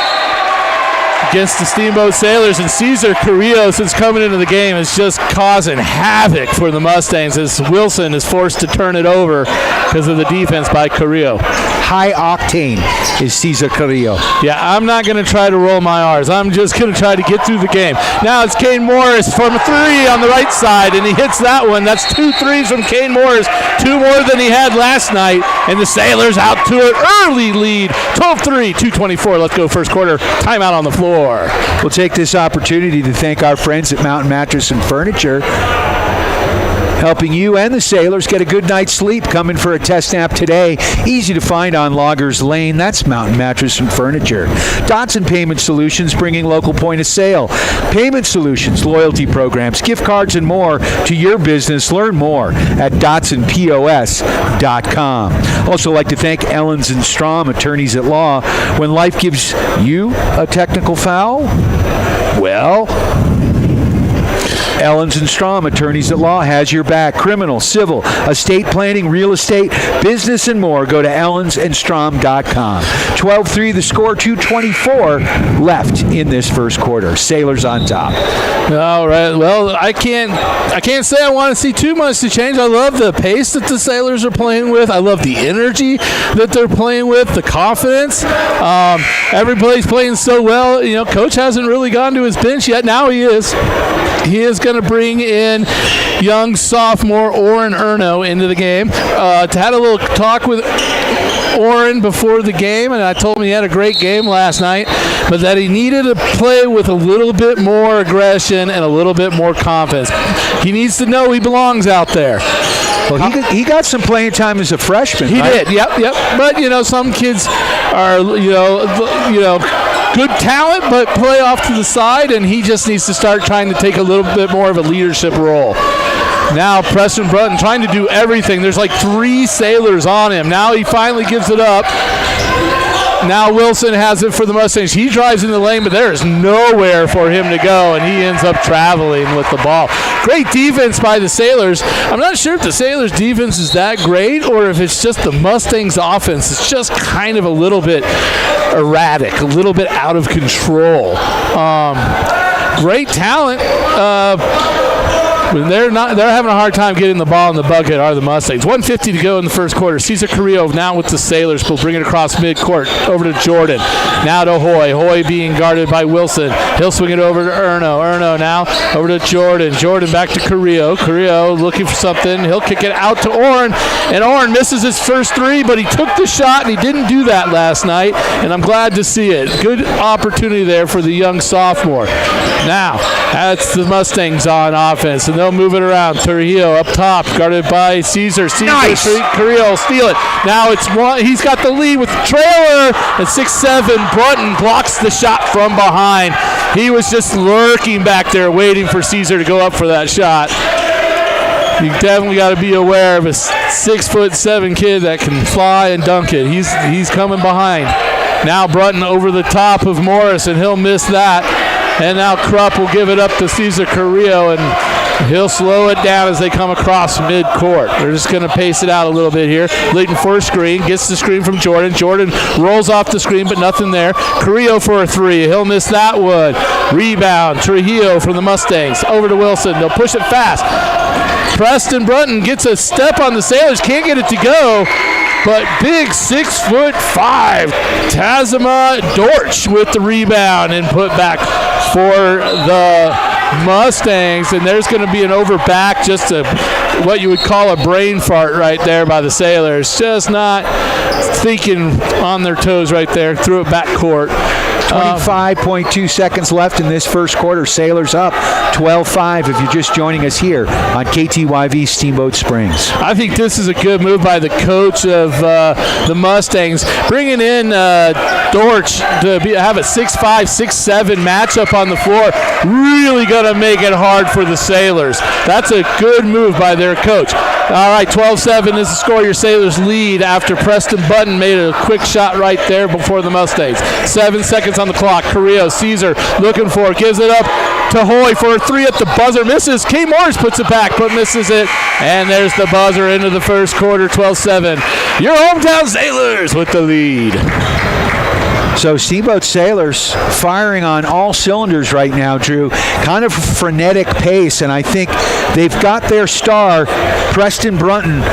against the Steamboat Sailors, and Cesar Carrillo, since coming into the game, is just causing havoc for the Mustangs as Wilson is forced to turn it over because of the defense by Carrillo. High octane is Cesar Carrillo. Yeah, I'm not going to try to roll my R's. I'm just going to try to get through the game. Now it's Kane Morris from 3 on the right side, and he hits that one. That's 2 threes from Kane Morris, 2 more than he had last night, and the Sailors out to an early lead. 12-3, 2:24. Let's go first quarter. Timeout on the floor. We'll take this opportunity to thank our friends at Mountain Mattress and Furniture. helping you and the Sailors get a good night's sleep. Coming for a test nap today. Easy to find on Loggers Lane. That's Mountain Mattress and Furniture. Dotson Payment Solutions, bringing local point of sale. Payment Solutions, loyalty programs, gift cards, and more to your business. Learn more at DotsonPOS.com. Also like to thank Ellens and Strom, attorneys at law. When life gives you a technical foul, well, Ellens and Strom, attorneys at law, has your back. Criminal, civil, estate planning, real estate, business, and more. Go to ellensandstrom.com. 12-3 the score, 2:24 left in this first quarter. Sailors on top. All right. Well, I can't say I want to see too much to change. I love the pace that the Sailors are playing with. I love the energy that they're playing with, the confidence. Everybody's playing so well. You know, Coach hasn't really gone to his bench yet. Now he is. He is going to bring in young sophomore Oren Erno into the game. Had a little talk with Oren before the game, and I told him he had a great game last night, but that he needed to play with a little bit more aggression and a little bit more confidence. He needs to know he belongs out there. Well, he got some playing time as a freshman. He right? did, yep. But, you know, some kids are, you know, good talent, but play off to the side, and he just needs to start trying to take a little bit more of a leadership role. Now Preston Brunton trying to do everything. There's like 3 Sailors on him. Now he finally gives it up. Now Wilson has it for the Mustangs. He drives in the lane, but there is nowhere for him to go, and he ends up traveling with the ball. Great defense by the Sailors. I'm not sure if the Sailors' defense is that great or if it's just the Mustangs' offense. It's just kind of a little bit erratic, a little bit out of control. Great talent. They're having a hard time getting the ball in the bucket, are the Mustangs. 1:50 to go in the first quarter. Cesar Carrillo now with the Sailors. Will bring it across midcourt over to Jordan. Now to Hoy. Hoy being guarded by Wilson. He'll swing it over to Erno. Erno now over to Jordan. Jordan back to Carrillo. Carrillo looking for something. He'll kick it out to Oren. And Oren misses his first 3, but he took the shot, and he didn't do that last night. And I'm glad to see it. Good opportunity there for the young sophomore. Now, that's the Mustangs on offense. And they'll move it around. Trujillo up top, guarded by Caesar. Nice. Carrillo steal it. Now it's one. He's got the lead with the trailer at 6-7. Brunton blocks the shot from behind. He was just lurking back there, waiting for Caesar to go up for that shot. You definitely got to be aware of a 6'7" kid that can fly and dunk it. He's coming behind. Now Brunton over the top of Morris, and he'll miss that. And now Krupp will give it up to Cesar Carrillo, and he'll slow it down as they come across midcourt. They're just going to pace it out a little bit here. Leighton for a screen, gets the screen from Jordan. Jordan rolls off the screen, but nothing there. Carrillo for a 3. He'll miss that one. Rebound, Trujillo from the Mustangs. Over to Wilson. They'll push it fast. Preston Brunton gets a step on the Sailors. Can't get it to go. But big 6'5" Tazima Dortch with the rebound and put back for the Mustangs. And there's going to be an over back, just what you would call a brain fart right there by the Sailors. Just not thinking on their toes right there. Threw it back court. 25.2 seconds left in this first quarter. Sailors up 12-5 if you're just joining us here on KTYV Steamboat Springs. I think this is a good move by the coach of the Mustangs, bringing in Dortch to have a 6'5", 6'7" matchup on the floor. Really going to make it hard for the Sailors. That's a good move by their coach. All right, 12-7 is the score. Your Sailors lead after Preston Button made a quick shot right there before the Mustangs. 7 seconds on the clock. Carrillo, Caesar looking for it. Gives it up to Hoy for a 3 at the buzzer. Misses. K. Morris puts it back, but misses it. And there's the buzzer into the first quarter, 12-7. Your hometown Sailors with the lead. So Steamboat Sailors firing on all cylinders right now, Drew. Kind of frenetic pace, and I think they've got their star, Preston Brunton,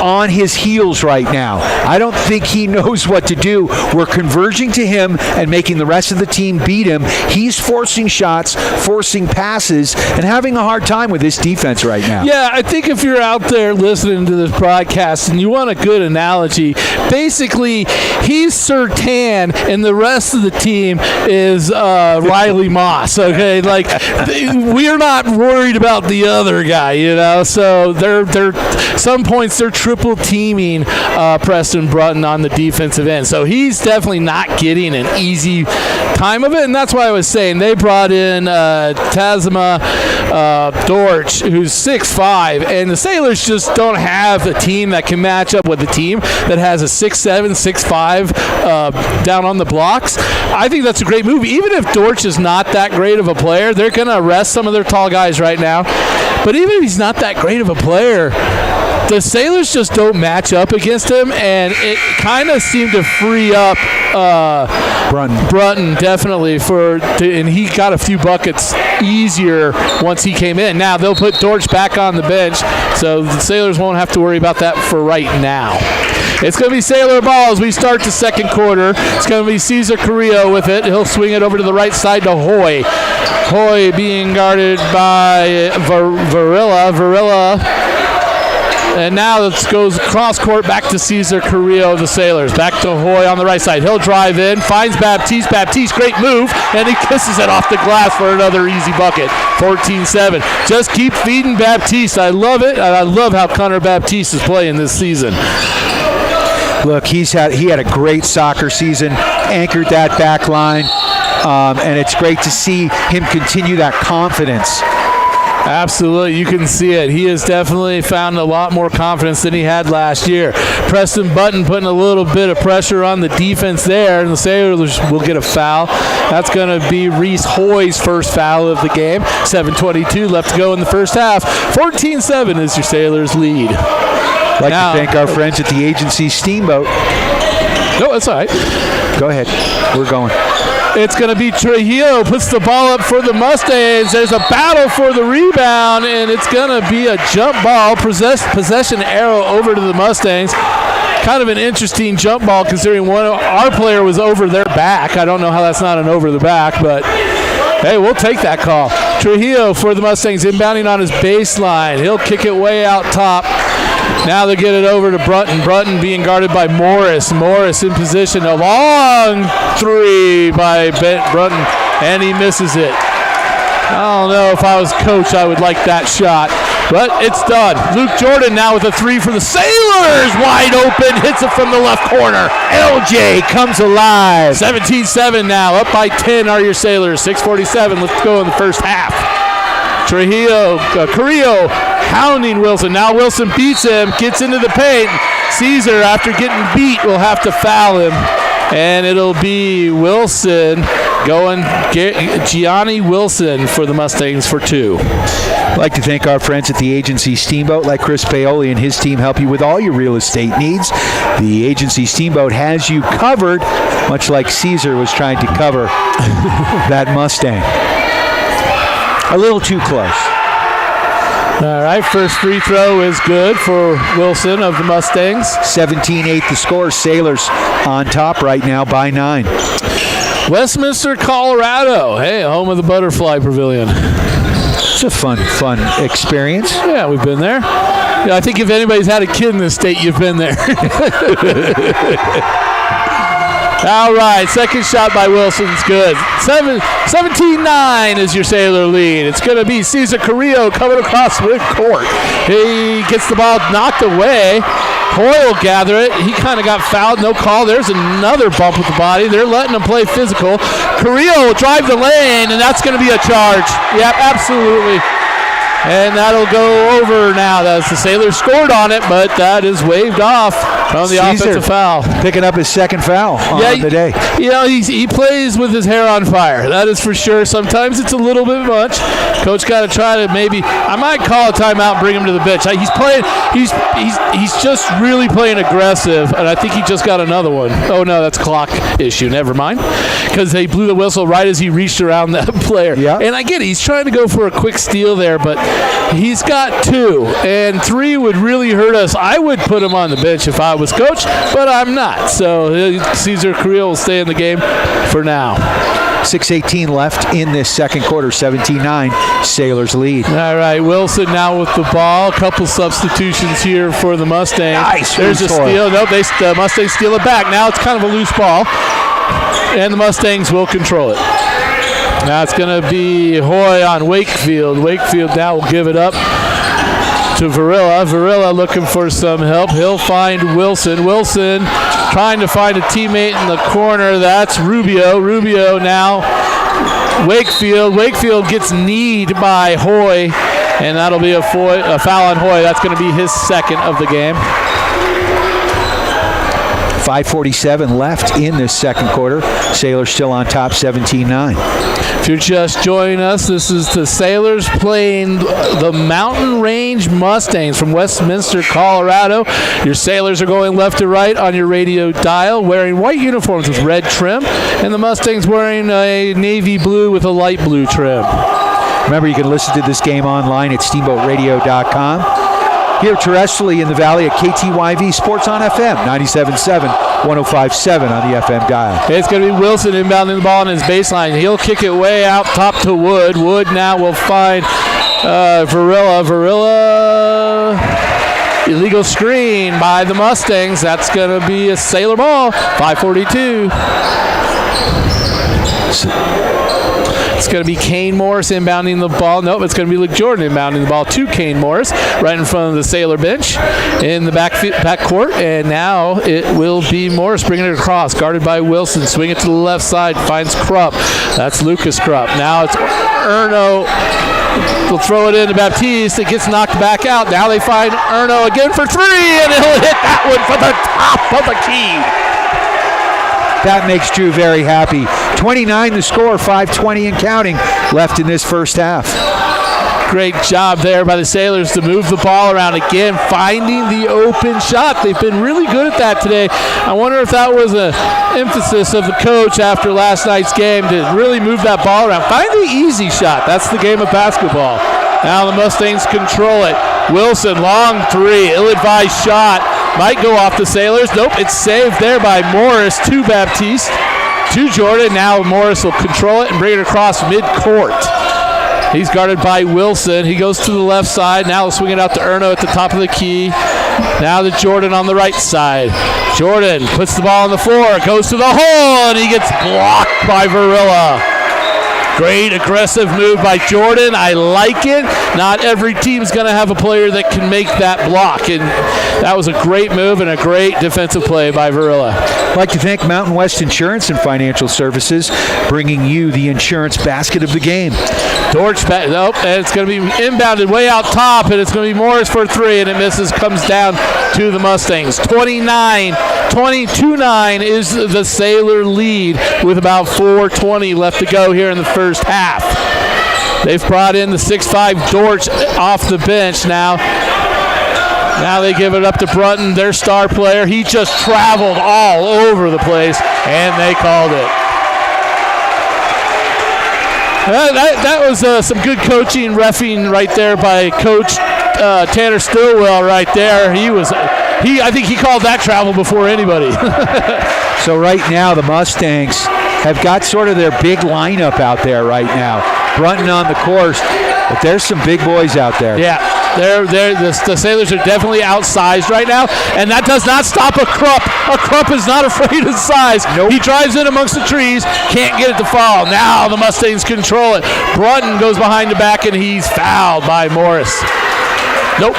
on his heels right now. I don't think he knows what to do. We're converging to him and making the rest of the team beat him. He's forcing shots, forcing passes, and having a hard time with this defense right now. Yeah, I think if you're out there listening to this broadcast and you want a good analogy, basically he's Surtain and the rest of the team is Riley Moss, okay? Like, we're not worried about the other guy, you know? So they're some points they're triple teaming Preston Brunton on the defensive end. So he's definitely not getting an easy time of it, and that's why I was saying they brought in Tazma Dortch, who's 6'5", and the Sailors just don't have a team that can match up with a team that has a 6'7", 6'5" down on the blocks. I think that's a great move. Even if Dortch is not that great of a player, they're going to arrest some of their tall guys right now. But even if he's not that great of a player, the Sailors just don't match up against him, and it kind of seemed to free up Brunton definitely and he got a few buckets easier once he came in. Now they'll put Dortch back on the bench, so the Sailors won't have to worry about that for right now. It's going to be Sailor ball as we start the second quarter. It's going to be Cesar Carrillo with it. He'll swing it over to the right side to Hoy. Hoy being guarded by Varilla. And now it goes cross court back to Cesar Carrillo of the Sailors. Back to Hoy on the right side. He'll drive in, finds Baptiste. Baptiste, great move, and he kisses it off the glass for another easy bucket. 14-7. Just keep feeding Baptiste. I love it, and I love how Connor Baptiste is playing this season. Look, he had a great soccer season, anchored that back line, and it's great to see him continue that confidence. Absolutely, you can see it. He has definitely found a lot more confidence than he had last year. Preston Button putting a little bit of pressure on the defense there, and the Sailors will get a foul. That's going to be Reese Hoy's first foul of the game. 7:22 left to go in the first half. 14-7 is your Sailors' lead. I'd like to thank our friends at the agency Steamboat. No, that's all right. Go ahead. We're going. It's going to be Trujillo puts the ball up for the Mustangs. There's a battle for the rebound, and it's going to be a jump ball, possession arrow over to the Mustangs. Kind of an interesting jump ball considering our player was over their back. I don't know how that's not an over the back, but hey, we'll take that call. Trujillo for the Mustangs inbounding on his baseline. He'll kick it way out top. Now they get it over to Brunton. Brunton being guarded by Morris. Morris in position. A long three by Brunton, and he misses it. I don't know if I was coach, I would like that shot, but it's done. Luke Jordan now with a three for the Sailors. Wide open, hits it from the left corner. LJ comes alive. 17-7 now. Up by 10 are your Sailors. 6:47 left to go in the first half. Carrillo hounding Wilson. Now Wilson beats him, gets into the paint. Caesar, after getting beat, will have to foul him. And it'll be Wilson going, Gianni Wilson for the Mustangs for two. I'd like to thank our friends at the agency Steamboat. Like Chris Paoli and his team help you with all your real estate needs. The agency Steamboat has you covered, much like Caesar was trying to cover that Mustang. A little too close. All right, first free throw is good for Wilson of the Mustangs. 17-8 the score. Sailors on top right now by 9. Westminster, Colorado. Hey, home of the Butterfly Pavilion. It's a fun experience. Yeah, we've been there. Yeah, I think if anybody's had a kid in this state, you've been there. All right, second shot by Wilson's good. 17-9 is your Sailor lead. It's going to be Cesar Carrillo coming across midcourt. He gets the ball knocked away. Hoyle will gather it. He kind of got fouled, no call. There's another bump with the body. They're letting him play physical. Carrillo will drive the lane, and that's going to be a charge. Yep, absolutely. And that'll go over now. That's the Sailors scored on it, but that is waved off. on the offensive foul. Picking up his second foul on the day. You know, he plays with his hair on fire. That is for sure. Sometimes it's a little bit much. Coach got to try to maybe, I might call a timeout and bring him to the bench. He's playing, he's just really playing aggressive, and I think he just got another one. Oh, no, that's a clock issue. Never mind. Because they blew the whistle right as he reached around that player. Yeah. And I get it. He's trying to go for a quick steal there, but he's got 2, and 3 would really hurt us. I would put him on the bench if I was coach, but I'm not. So Cesar Carrillo will stay in the game for now. 6:18 left in this second quarter, 17-9, Sailors lead. All right, Wilson now with the ball. A couple substitutions here for the Mustangs. Nice. There's a steal. Nope, the Mustangs steal it back. Now it's kind of a loose ball, and the Mustangs will control it. Now it's going to be Hoy on Wakefield. Wakefield now will give it up to Varilla. Varilla looking for some help. He'll find Wilson. Wilson trying to find a teammate in the corner. That's Rubio. Rubio now. Wakefield. Wakefield gets kneed by Hoy, and that'll be a foul on Hoy. That's going to be his second of the game. 5:47 left in this second quarter. Sailors still on top, 17-9. If you're just joining us, this is the Sailors playing the Mountain Range Mustangs from Westminster, Colorado. Your Sailors are going left to right on your radio dial, wearing white uniforms with red trim, and the Mustangs wearing a navy blue with a light blue trim. Remember, you can listen to this game online at steamboatradio.com. Here terrestrially in the Valley at KTYV Sports on FM, 97.7, 105.7 on the FM dial. It's going to be Wilson inbounding the ball on his baseline. He'll kick it way out top to Wood. Wood now will find Varilla. Varilla, illegal screen by the Mustangs. That's going to be a Sailor ball, 5:42. It's going to be Kane Morris inbounding the ball. Nope, it's going to be Luke Jordan inbounding the ball to Kane Morris right in front of the Sailor bench in the back court. And now it will be Morris bringing it across, guarded by Wilson. Swing it to the left side, finds Krupp. That's Lucas Krupp. Now it's Erno. They'll throw it in to Baptiste. It gets knocked back out. Now they find Erno again for 3, and he'll hit that one from the top of the key. That makes Drew very happy. 29 the score, 5:20 and counting left in this first half. Great job there by the Sailors to move the ball around again, finding the open shot. They've been really good at that today. I wonder if that was an emphasis of the coach after last night's game to really move that ball around. Find the easy shot. That's the game of basketball. Now the Mustangs control it. Wilson, long 3, ill-advised shot. Might go off the Sailors. Nope, it's saved there by Morris to Baptiste. To Jordan. Now Morris will control it and bring it across midcourt. He's guarded by Wilson. He goes to the left side. Now he'll swing it out to Erno at the top of the key. Now to Jordan on the right side. Jordan puts the ball on the floor. Goes to the hole, and he gets blocked by Varilla. Great aggressive move by Jordan. I like it. Not every team's going to have a player that can make that block. And that was a great move and a great defensive play by Varilla. I'd like to thank Mountain West Insurance and Financial Services, bringing you the insurance basket of the game. Dortch, nope, and it's going to be inbounded way out top, and it's going to be Morris for 3, and it misses, comes down to the Mustangs. 22-9 is the Sailor lead with about 4:20 left to go here in the first half. They've brought in the 6'5 Dortch off the bench now. Now they give it up to Brunton, their star player. He just traveled all over the place, and they called it. That was some good coaching, reffing right there by Coach Tanner Stillwell right there. I think he called that travel before anybody. So right now the Mustangs have got sort of their big lineup out there right now. Brunton on the course, but there's some big boys out there. Yeah, the Sailors are definitely outsized right now, and that does not stop a Krupp. A Krupp is not afraid of size. Nope. He drives in amongst the trees, can't get it to fall. Now the Mustangs control it. Brunton goes behind the back, and he's fouled by Morris. Nope.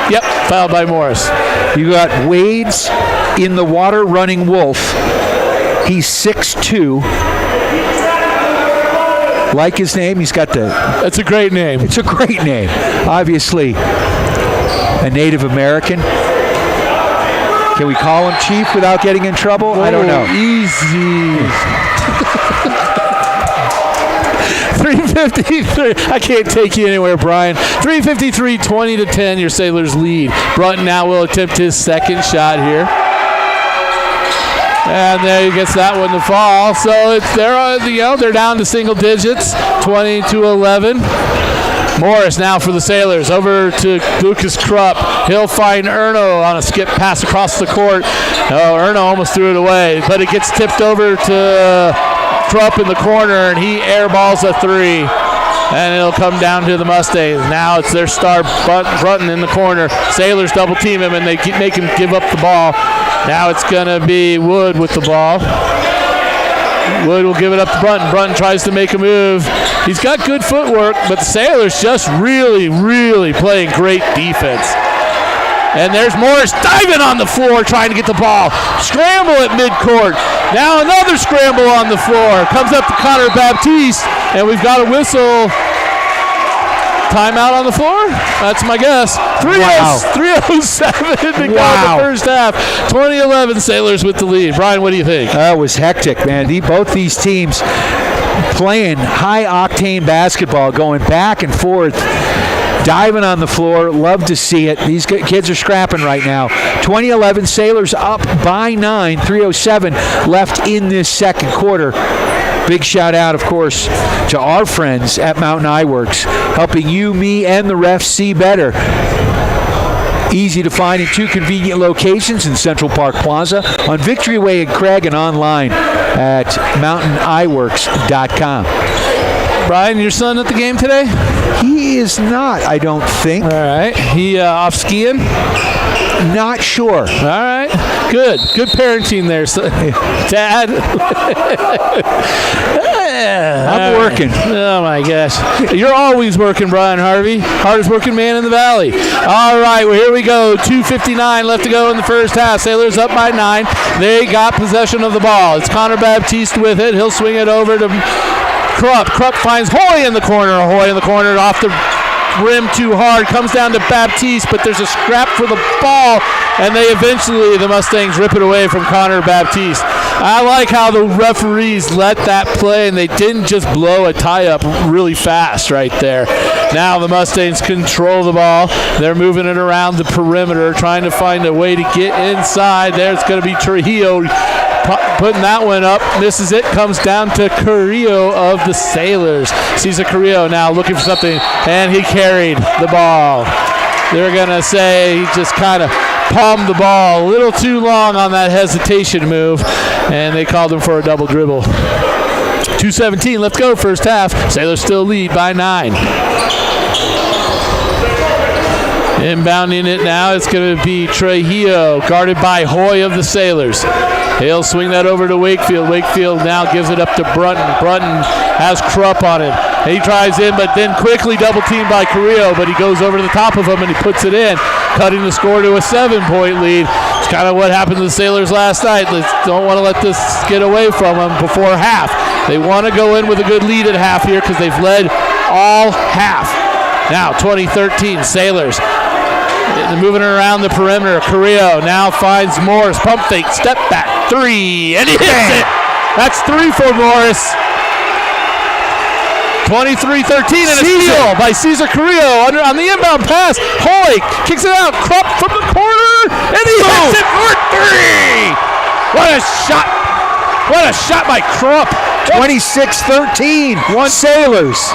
Yep, fouled by Morris. You got Wade's in the water running Wolf. He's 6'2". Like his name, he's got the... That's a great name. It's a great name. Obviously, a Native American. Can we call him Chief without getting in trouble? I don't know. Easy. 353. I can't take you anywhere, Brian. 353, 20-10. Your Sailors lead. Brunton now will attempt his second shot here. And there he gets that one to fall. So they're down to single digits, 20-11. Morris now for the Sailors. Over to Lucas Krupp. He'll find Erno on a skip pass across the court. Oh, Erno almost threw it away, but it gets tipped over to Krupp in the corner, and he airballs a three. And it'll come down to the Mustangs. Now it's their star Brunton in the corner. Sailors double team him, and they make him give up the ball. Now it's going to be Wood with the ball. Wood will give it up to Brunton. Brunton tries to make a move. He's got good footwork, but the Sailors just really, really playing great defense. And there's Morris diving on the floor trying to get the ball. Scramble at midcourt. Now another scramble on the floor. Comes up to Connor Baptiste, and we've got a whistle. Timeout on the floor? That's my guess. 3:07 to go in the first half. 20-11 Sailors with the lead. Brian, what do you think? It was hectic, man. Both these teams playing high-octane basketball, going back and forth, diving on the floor. Love to see it. These kids are scrapping right now. 20-11 Sailors up by 9. 3:07 left in this second quarter. Big shout out, of course, to our friends at Mountain Eyeworks, helping you, me, and the refs see better. Easy to find in 2 convenient locations in Central Park Plaza, on Victory Way in Craig, and online at mountaineyeworks.com. Brian, your son at the game today? He is not, I don't think. All right. He off skiing? Not sure. All right. Good parenting there, Dad. I'm working. Oh, my gosh. You're always working, Brian Harvey. Hardest working man in the Valley. All right, well, here we go. 2:59 left to go in the first half. Sailors up by 9. They got possession of the ball. It's Connor Baptiste with it. He'll swing it over to Krupp. Krupp finds Hoy in the corner. Hoy in the corner off the rim too hard. Comes down to Baptiste, but there's a scrap for the ball, and the Mustangs rip it away from Connor Baptiste. I like how the referees let that play, and they didn't just blow a tie-up really fast right there. Now the Mustangs control the ball. They're moving it around the perimeter, trying to find a way to get inside. There's going to be Trujillo putting that one up. Misses it. Comes down to Carrillo of the Sailors. Cesar Carrillo now looking for something, and he carried the ball. They're going to say he just kind of palmed the ball a little too long on that hesitation move, and they called him for a double dribble. 2:17 left to go first half. Sailors still lead by 9. Inbounding it now, it's going to be Trujillo, guarded by Hoy of the Sailors. He'll swing that over to Wakefield. Wakefield now gives it up to Brunton. Brunton has Krupp on him. He tries in, but then quickly double-teamed by Carrillo, but he goes over to the top of him and he puts it in, cutting the score to a 7-point lead. It's kind of what happened to the Sailors last night. They don't want to let this get away from them before half. They want to go in with a good lead at half here because they've led all half. Now, 2013 Sailors. They're moving around the perimeter. Carrillo now finds Morris. Pump fake, step back, 3, and he hits it. That's 3 for Morris. 23-13 and a steal by Cesar Carrillo on the inbound pass. Hoy kicks it out. Krupp from the corner, and he hits it for 3. What a shot. What a shot by Krupp. 26-13. Sailors.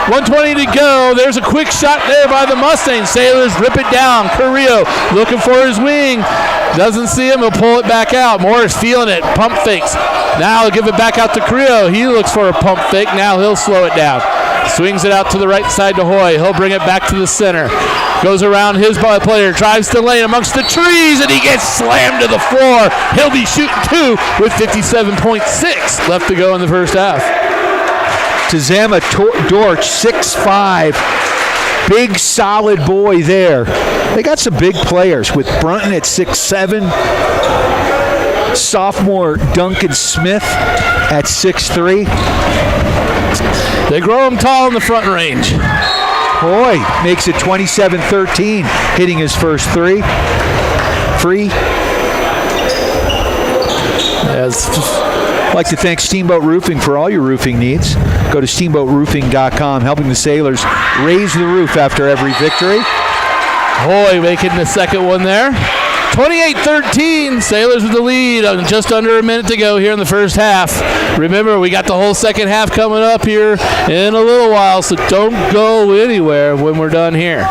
1:20 to go. There's a quick shot there by the Mustangs. Sailors rip it down. Carrillo looking for his wing. Doesn't see him. He'll pull it back out. Morris feeling it. Pump fakes. Now he'll give it back out to Carrillo. He looks for a pump fake. Now he'll slow it down. Swings it out to the right side to Hoy. He'll bring it back to the center. Goes around his player. Drives the lane amongst the trees, and he gets slammed to the floor. He'll be shooting 2 with 57.6 left to go in the first half. Tazama Dorch, 6'5", big solid boy there. They got some big players with Brunton at 6'7", sophomore Duncan Smith at 6'3". They grow him tall in the front range. Hoy makes it 27-13, hitting his first free. I'd like to thank Steamboat Roofing for all your roofing needs. Go to steamboatroofing.com, helping the Sailors raise the roof after every victory. Hoy making the second one there. 28-13, Sailors with the lead. Just under a minute to go here in the first half. Remember, we got the whole second half coming up here in a little while, so don't go anywhere when we're done here.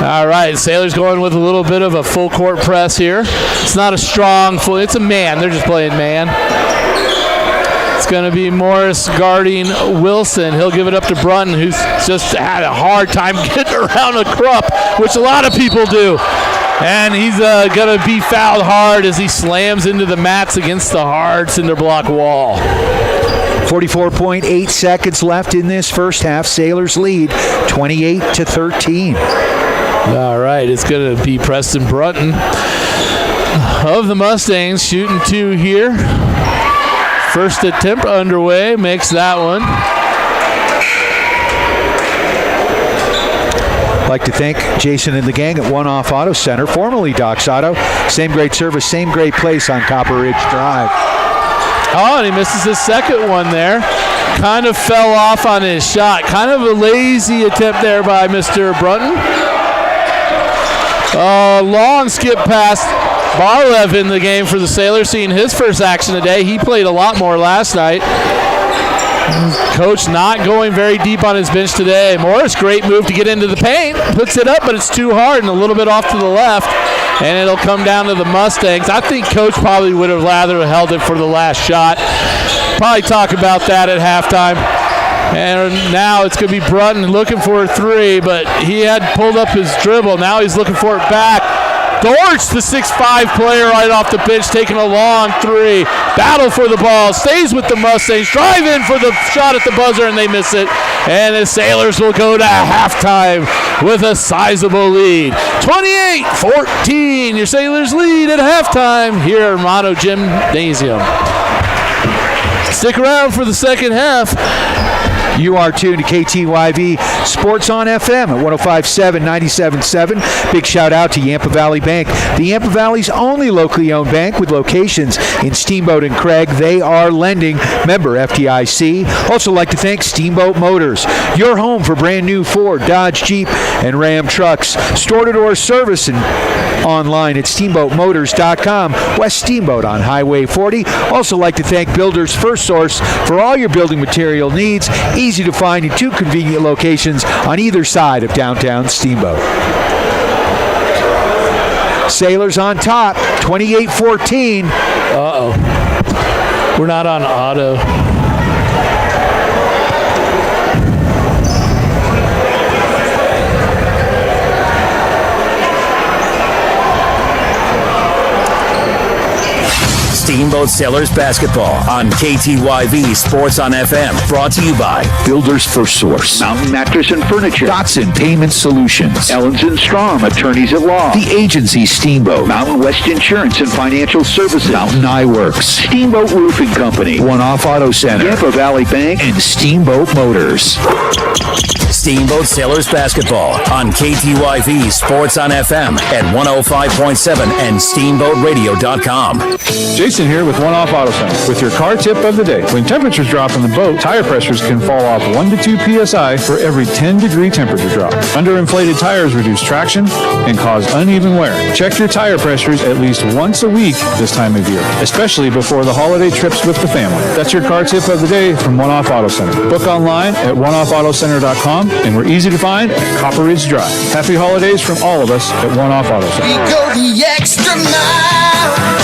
All right, Sailors going with a little bit of a full court press here. It's not a strong full, it's a man. They're just playing man. It's going to be Morris guarding Wilson. He'll give it up to Brunton, who's just had a hard time getting around a Krupp, which a lot of people do. And he's going to be fouled hard as he slams into the mats against the hard cinder block wall. 44.8 seconds left in this first half. Sailors lead 28-13. All right, it's going to be Preston Brunton of the Mustangs shooting two here. First attempt underway, makes that one. I'd like to thank Jason and the gang at One Off Auto Center, formerly Doc's Auto. Same great service, same great place on Copper Ridge Drive. Oh, and he misses his second one there. Kind of fell off on his shot. Kind of a lazy attempt there by Mr. Brunton. Long skip past Barlev in the game for the Sailors, seeing his first action today. He played a lot more last night. Coach not going very deep on his bench today. Morris, great move to get into the paint. Puts it up, but it's too hard and a little bit off to the left. And it'll come down to the Mustangs. I think Coach probably would have rather held it for the last shot. Probably talk about that at halftime. And now it's going to be Brunton looking for a three, but he had pulled up his dribble. Now he's looking for it back. Dortch, the 6'5 player right off the bench, taking a long three. Battle for the ball. Stays with the Mustangs. Drive in for the shot at the buzzer, and they miss it. And the Sailors will go to halftime with a sizable lead. 28-14. Your Sailors lead at halftime here at Mono Gymnasium. Stick around for the second half. You are tuned to KTYV Sports on FM at 105.7, 97.7. Big shout out to Yampa Valley Bank, the Yampa Valley's only locally owned bank with locations in Steamboat and Craig. They are lending, member FDIC. Also like to thank Steamboat Motors, your home for brand new Ford, Dodge, Jeep, and Ram trucks. Store-to-door service and online at steamboatmotors.com. West Steamboat on Highway 40. Also like to thank Builders First Source for all your building material needs. Easy to find in two convenient locations on either side of downtown Steamboat. Sailors on top, 28-14. Uh-oh. We're not on auto. Steamboat Sailors basketball on KTYV Sports on FM. Brought to you by Builders First Source, Mountain Mattress and Furniture, Dotson Payment Solutions, Ellens and Strom, Attorneys at Law, The Agency Steamboat, Mountain West Insurance and Financial Services, Mountain Eye Works, Steamboat Roofing Company, One Off Auto Center, Yampa Valley Bank, and Steamboat Motors. Steamboat Sailors basketball on KTYV Sports on FM at 105.7 and steamboatradio.com. Jason here with One Off Auto Center with your car tip of the day. When temperatures drop in the boat, tire pressures can fall off 1 to 2 psi for every 10-degree temperature drop. Underinflated tires reduce traction and cause uneven wear. Check your tire pressures at least once a week this time of year, especially before the holiday trips with the family. That's your car tip of the day from One Off Auto Center. Book online at oneoffautocenter.com, and we're easy to find at Copper Ridge Drive. Happy holidays from all of us at One Off Auto Center. We go the extra mile.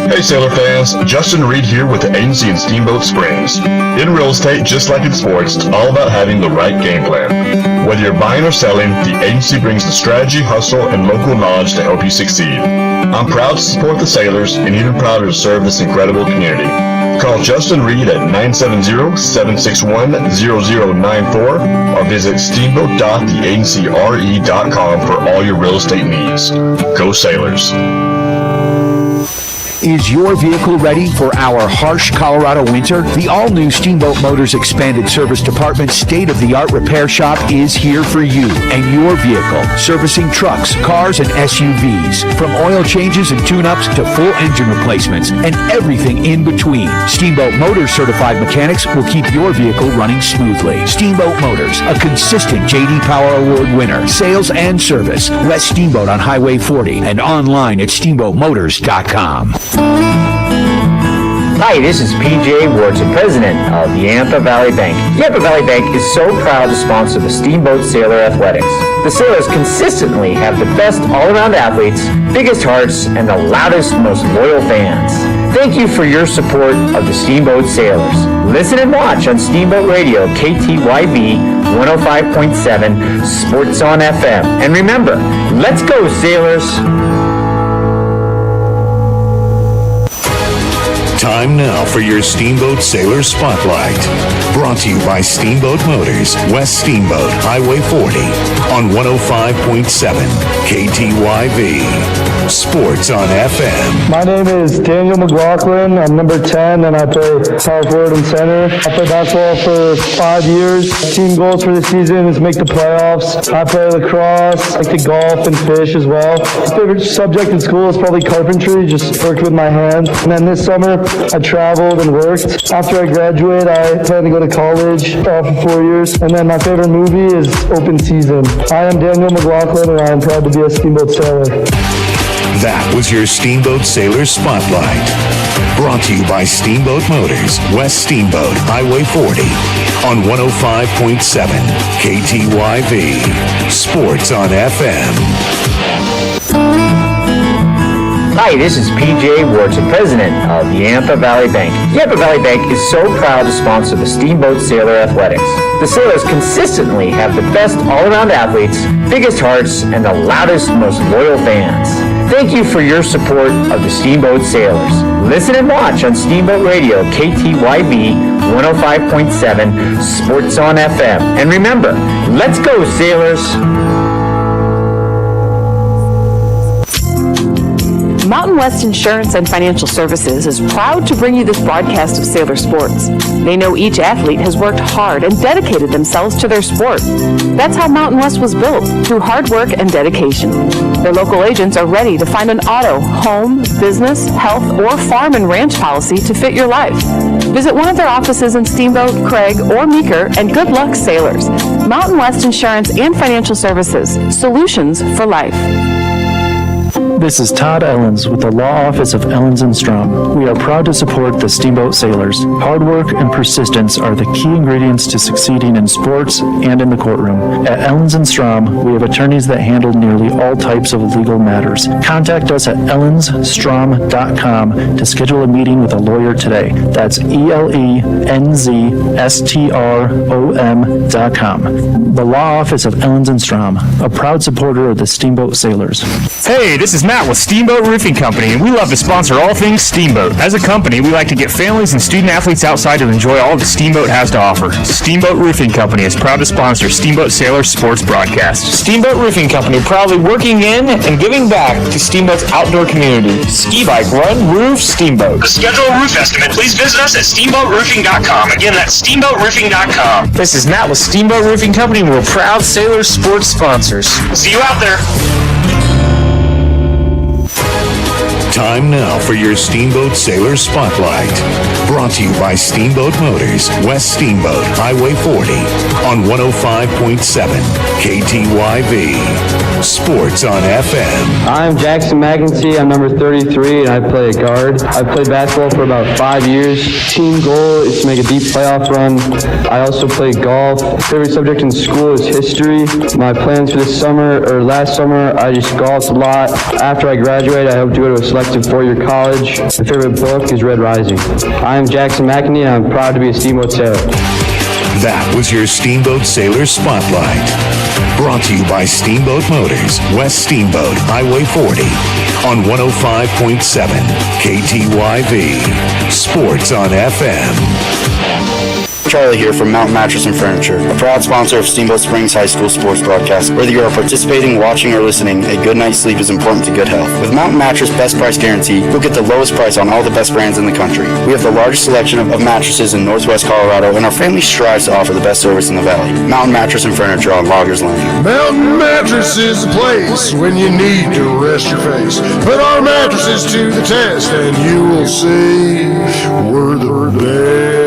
Hey Sailor fans, Justin Reed here with the agency in Steamboat Springs. In real estate, just like in sports, it's all about having the right game plan. Whether you're buying or selling, the agency brings the strategy, hustle, and local knowledge to help you succeed. I'm proud to support the Sailors and even prouder to serve this incredible community. Call Justin Reed at 970-761-0094 or visit steamboat.theagencyre.com for all your real estate needs. Go Sailors. Is your vehicle ready for our harsh Colorado winter? The all-new Steamboat Motors Expanded Service Department state-of-the-art repair shop is here for you and your vehicle, servicing trucks, cars, and SUVs. From oil changes and tune-ups to full engine replacements and everything in between. Steamboat Motors certified mechanics will keep your vehicle running smoothly. Steamboat Motors, a consistent J.D. Power Award winner, sales and service. West Steamboat on Highway 40 and online at steamboatmotors.com. Hi, this is PJ Wharton, president of the Yampa Valley Bank. Yampa Valley Bank is so proud to sponsor the Steamboat Sailor Athletics. The Sailors consistently have the best all-around athletes, biggest hearts, and the loudest, most loyal fans. Thank you for your support of the Steamboat Sailors. Listen and watch on Steamboat Radio, KTYV 105.7, Sports on FM. And remember, let's go, Sailors! Time now for your Steamboat Sailor Spotlight. Brought to you by Steamboat Motors, West Steamboat, Highway 40, on 105.7 KTYV. Sports on FM. My name is Daniel McLaughlin. I'm number 10, and I play power forward and center. I play basketball for 5 years. Team goals for the season is make the playoffs. I play lacrosse, I like to golf and fish as well. My favorite subject in school is probably carpentry, just work with my hands. And then this summer, I traveled and worked. After I graduate, I plan to go to college for 4 years. And then my favorite movie is Open Season. I am Daniel McLaughlin, and I am proud to be a Steamboat Sailor. That was your Steamboat Sailor Spotlight. Brought to you by Steamboat Motors, West Steamboat, Highway 40, on 105.7 KTYV. Sports on FM. Hi, this is PJ Wharton, president of the Yampa Valley Bank. Yampa Valley Bank is so proud to sponsor the Steamboat Sailor Athletics. The Sailors consistently have the best all-around athletes, biggest hearts, and the loudest, most loyal fans. Thank you for your support of the Steamboat Sailors. Listen and watch on Steamboat Radio, KTYV 105.7, Sports on FM. And remember, let's go, Sailors! Mountain West Insurance and Financial Services is proud to bring you this broadcast of Sailor Sports. They know each athlete has worked hard and dedicated themselves to their sport. That's how Mountain West was built, through hard work and dedication. Their local agents are ready to find an auto, home, business, health, or farm and ranch policy to fit your life. Visit one of their offices in Steamboat, Craig, or Meeker, and good luck, Sailors. Mountain West Insurance and Financial Services, solutions for life. This is Todd Ellens with the Law Office of Ellens & Strom. We are proud to support the Steamboat Sailors. Hard work and persistence are the key ingredients to succeeding in sports and in the courtroom. At Ellens & Strom, we have attorneys that handle nearly all types of legal matters. Contact us at ellensstrom.com to schedule a meeting with a lawyer today. That's ELENZSTROM.com. The Law Office of Ellens & Strom, a proud supporter of the Steamboat Sailors. Hey, this is Matt with Steamboat Roofing Company, and we love to sponsor all things Steamboat. As a company, we like to get families and student athletes outside to enjoy all that Steamboat has to offer. Steamboat Roofing Company is proud to sponsor Steamboat Sailor Sports Broadcast. Steamboat Roofing Company proudly working in and giving back to Steamboat's outdoor community. Ski bike run, roof, Steamboat. To schedule a roof estimate, please visit us at steamboatroofing.com. Again, that's steamboatroofing.com. This is Matt with Steamboat Roofing Company, and we're proud Sailor Sports sponsors. See you out there. Time now for your Steamboat Sailor Spotlight. Brought to you by Steamboat Motors, West Steamboat, Highway 40, on 105.7 KTYV. Sports on FM. I'm Jackson McEntee. I'm number 33, and I play guard. I've played basketball for about 5 years. Team goal is to make a deep playoff run. I also play golf. Favorite subject in school is history. My plans for this summer, or last summer, I just golfed a lot. After I graduate, I hope to go to a selective four-year college. My favorite book is Red Rising. I am Jackson McEntee, and I'm proud to be a Steamboat Sailor. That was your Steamboat Sailor Spotlight. Brought to you by Steamboat Motors, West Steamboat, Highway 40, on 105.7 KTYV. Sports on FM. Charlie here from Mountain Mattress and Furniture, a proud sponsor of Steamboat Springs High School sports broadcast. Whether you are participating, watching, or listening, a good night's sleep is important to good health. With Mountain Mattress Best Price Guarantee, you'll get the lowest price on all the best brands in the country. We have the largest selection of mattresses in Northwest Colorado, and our family strives to offer the best service in the valley. Mountain Mattress and Furniture on Loggers Lane. Mountain Mattress is the place when you need to rest your face. Put our mattresses to the test, and you will see we're the best.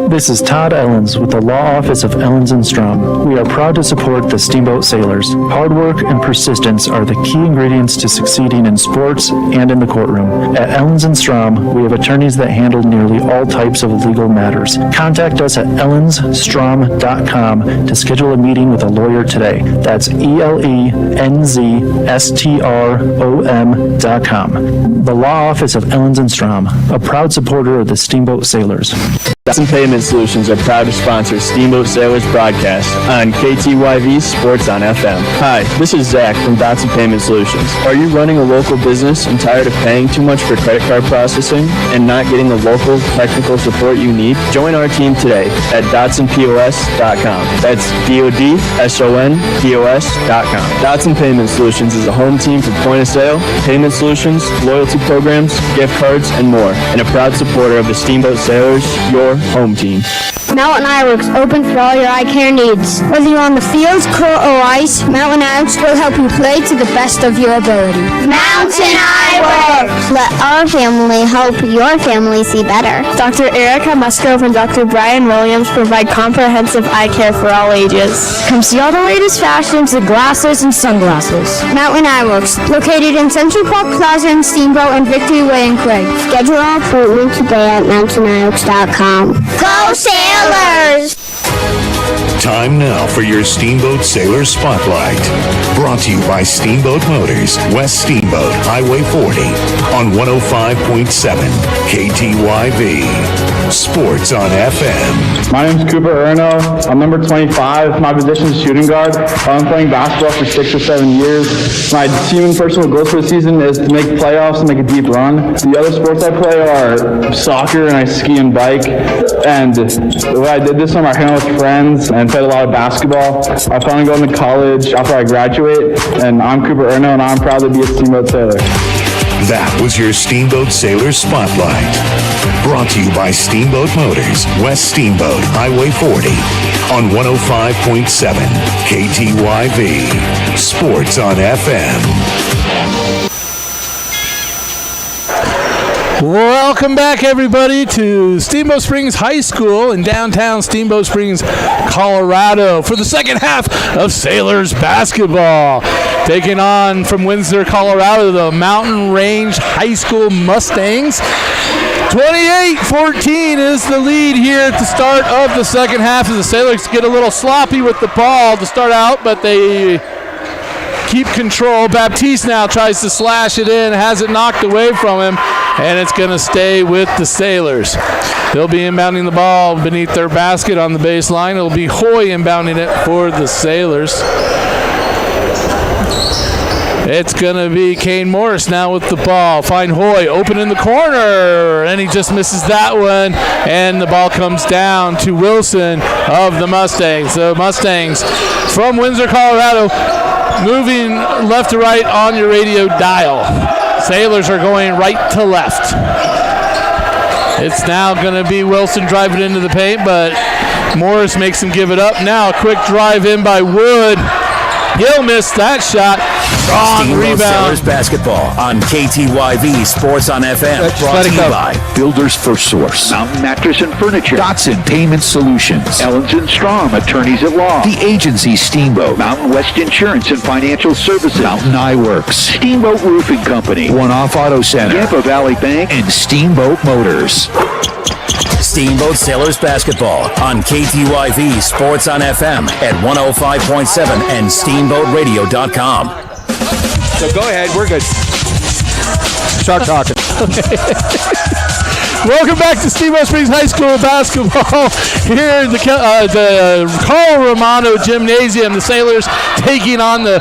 This is Todd Ellens with the Law Office of Ellens & Strom. We are proud to support the Steamboat Sailors. Hard work and persistence are the key ingredients to succeeding in sports and in the courtroom. At Ellens & Strom, we have attorneys that handle nearly all types of legal matters. Contact us at ellensstrom.com to schedule a meeting with a lawyer today. That's ELENZSTROM.com. The Law Office of Ellens & Strom, a proud supporter of the Steamboat Sailors. Dotson Payment Solutions are proud to sponsor Steamboat Sailors broadcast on KTYV Sports on FM. Hi, this is Zach from Dotson Payment Solutions. Are you running a local business and tired of paying too much for credit card processing and not getting the local technical support you need? Join our team today at DotsonPOS.com. That's DOTSONPOS.com. Dotson Payment Solutions is a home team for point of sale, payment solutions, loyalty programs, gift cards, and more, and a proud supporter of the Steamboat Sailors, your home team. Mountain Eyeworks, open for all your eye care needs. Whether you're on the field, court, or ice, Mountain Eyeworks will help you play to the best of your ability. Mountain Eyeworks! Let our family help your family see better. Dr. Erica Musgrove and Dr. Brian Williams provide comprehensive eye care for all ages. Come see all the latest fashions of glasses and sunglasses. Mountain Eyeworks, located in Central Park Plaza in Steamboat and Victory Way in Craig. Schedule an appointment today at mountainEyeworks.com. Go Sailors! Time now for your Steamboat Sailor Spotlight. Brought to you by Steamboat Motors, West Steamboat, Highway 40, on 105.7 KTYV. Sports on FM. My name's Cooper Erno. I'm number 25. My position is shooting guard. I've been playing basketball for 6 or 7 years. My team and personal goals for the season is to make playoffs and make a deep run. The other sports I play are soccer, and I ski and bike. And what I did this summer, I hung out with friends and played a lot of basketball. I plan on going to college after I graduate, and I'm Cooper Erno, and I'm proud to be a Steamboat Sailor. That was your Steamboat Sailor Spotlight. Brought to you by Steamboat Motors, West Steamboat, Highway 40, on 105.7 KTYV. Sports on FM. Welcome back, everybody, to Steamboat Springs High School in downtown Steamboat Springs, Colorado, for the second half of Sailors basketball. Taking on from Windsor, Colorado, the Mountain Range High School Mustangs. 28-14 is the lead here at the start of the second half as the Sailors get a little sloppy with the ball to start out, but they keep control. Baptiste now tries to slash it in, has it knocked away from him, and it's going to stay with the Sailors. They'll be inbounding the ball beneath their basket on the baseline. It'll be Hoy inbounding it for the Sailors. It's going to be Kane Morris now with the ball. Find Hoy open in the corner, and he just misses that one, and the ball comes down to Wilson of the Mustangs. The Mustangs from Windsor, Colorado, moving left to right on your radio dial. Sailors are going right to left. It's now going to be Wilson driving into the paint, but Morris makes him give it up. Now a quick drive in by Wood. He'll miss that shot. Strong Steamboat rebound. Sailors basketball on KTYV Sports on FM. Brought to you by Builders First Source, Mountain Mattress and Furniture, Dotson Payment Solutions, Ellens & Strom, Attorneys at Law, The Agency Steamboat, Mountain West Insurance and Financial Services, Mountain Eyeworks, Steamboat Roofing Company, One Off Auto Center, Tampa Valley Bank, and Steamboat Motors. Steamboat Sailors basketball on KTYV Sports on FM at 105.7 and SteamboatRadio.com. So go ahead, we're good. Start talking. Welcome back to Steamboat Springs High School basketball here in the Carl Romano Gymnasium. The Sailors taking on the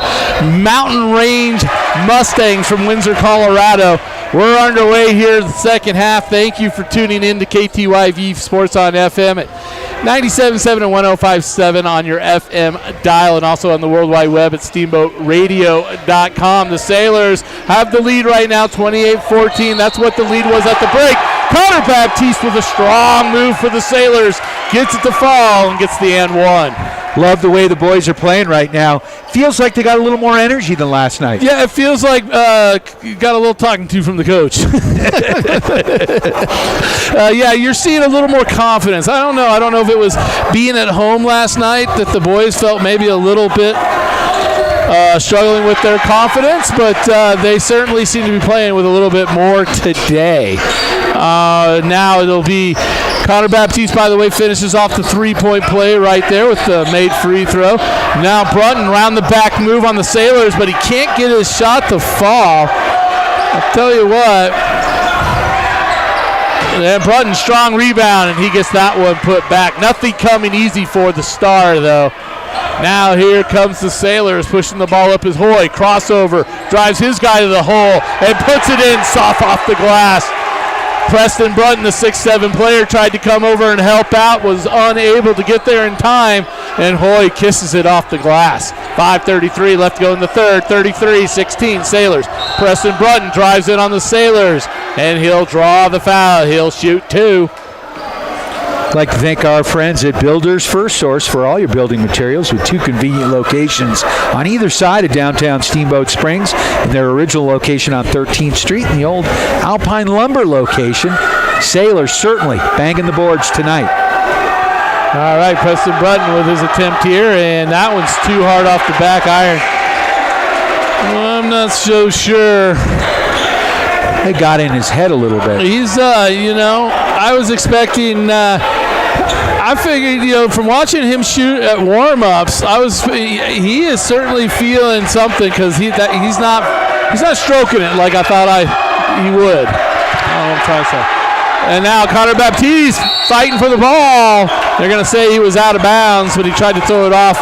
Mountain Range Mustangs from Windsor, Colorado. We're underway here in the second half. Thank you for tuning in to KTYV Sports on FM at 97.7 and 105.7 on your FM dial, and also on the World Wide Web at steamboatradio.com. The Sailors have the lead right now, 28-14. That's what the lead was at the break. Connor Baptiste with a strong move for the Sailors. Gets it to fall and gets the and one. Love the way the boys are playing right now. Feels like they got a little more energy than last night. Yeah, it feels like you got a little talking to from the coach. Yeah, you're seeing a little more confidence. I don't know if it was being at home last night that the boys felt maybe a little bit struggling with their confidence, but they certainly seem to be playing with a little bit more today. Now it'll be Connor Baptiste, by the way, finishes off the three-point play right there with the made free throw. Now Brunton round the back move on the Sailors, but he can't get his shot to fall. I'll tell you what. And Brunton, strong rebound, and he gets that one put back. Nothing coming easy for the Star, though. Now here comes the Sailors, pushing the ball up as Hoy. Crossover, drives his guy to the hole, and puts it in, soft off the glass. Preston Brunton, the 6'7" player, tried to come over and help out, was unable to get there in time, and Hoy kisses it off the glass. 5:33 left to go in the third, 33-16 Sailors. Preston Brunton drives in on the Sailors, and he'll draw the foul. He'll shoot two. I'd like to thank our friends at Builders First Source for all your building materials with two convenient locations on either side of downtown Steamboat Springs, and their original location on 13th Street and the old Alpine Lumber location. Sailors certainly banging the boards tonight. All right, Preston Brunton with his attempt here, and that one's too hard off the back iron. I'm not so sure. It got in his head a little bit. He's, I was expecting, I figured, from watching him shoot at warm-ups, he is certainly feeling something because he's not stroking it like I thought he would. I'm trying to say. And now Connor Baptiste fighting for the ball. They're going to say he was out of bounds, but he tried to throw it off.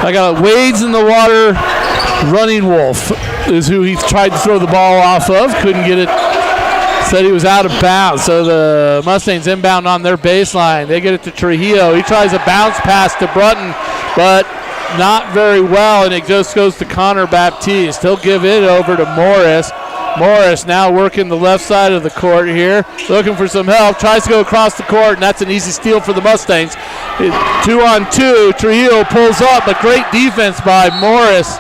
I got Wades in the water. Running Wolf is who he tried to throw the ball off of. Couldn't get it. Said he was out of bounds. So the Mustangs inbound on their baseline. They get it to Trujillo. He tries a bounce pass to Brunton, but not very well, and it just goes to Connor Baptiste. He'll give it over to Morris. Morris now working the left side of the court here, looking for some help. Tries to go across the court, and that's an easy steal for the Mustangs. 2-on-2. Trujillo pulls up, but great defense by Morris.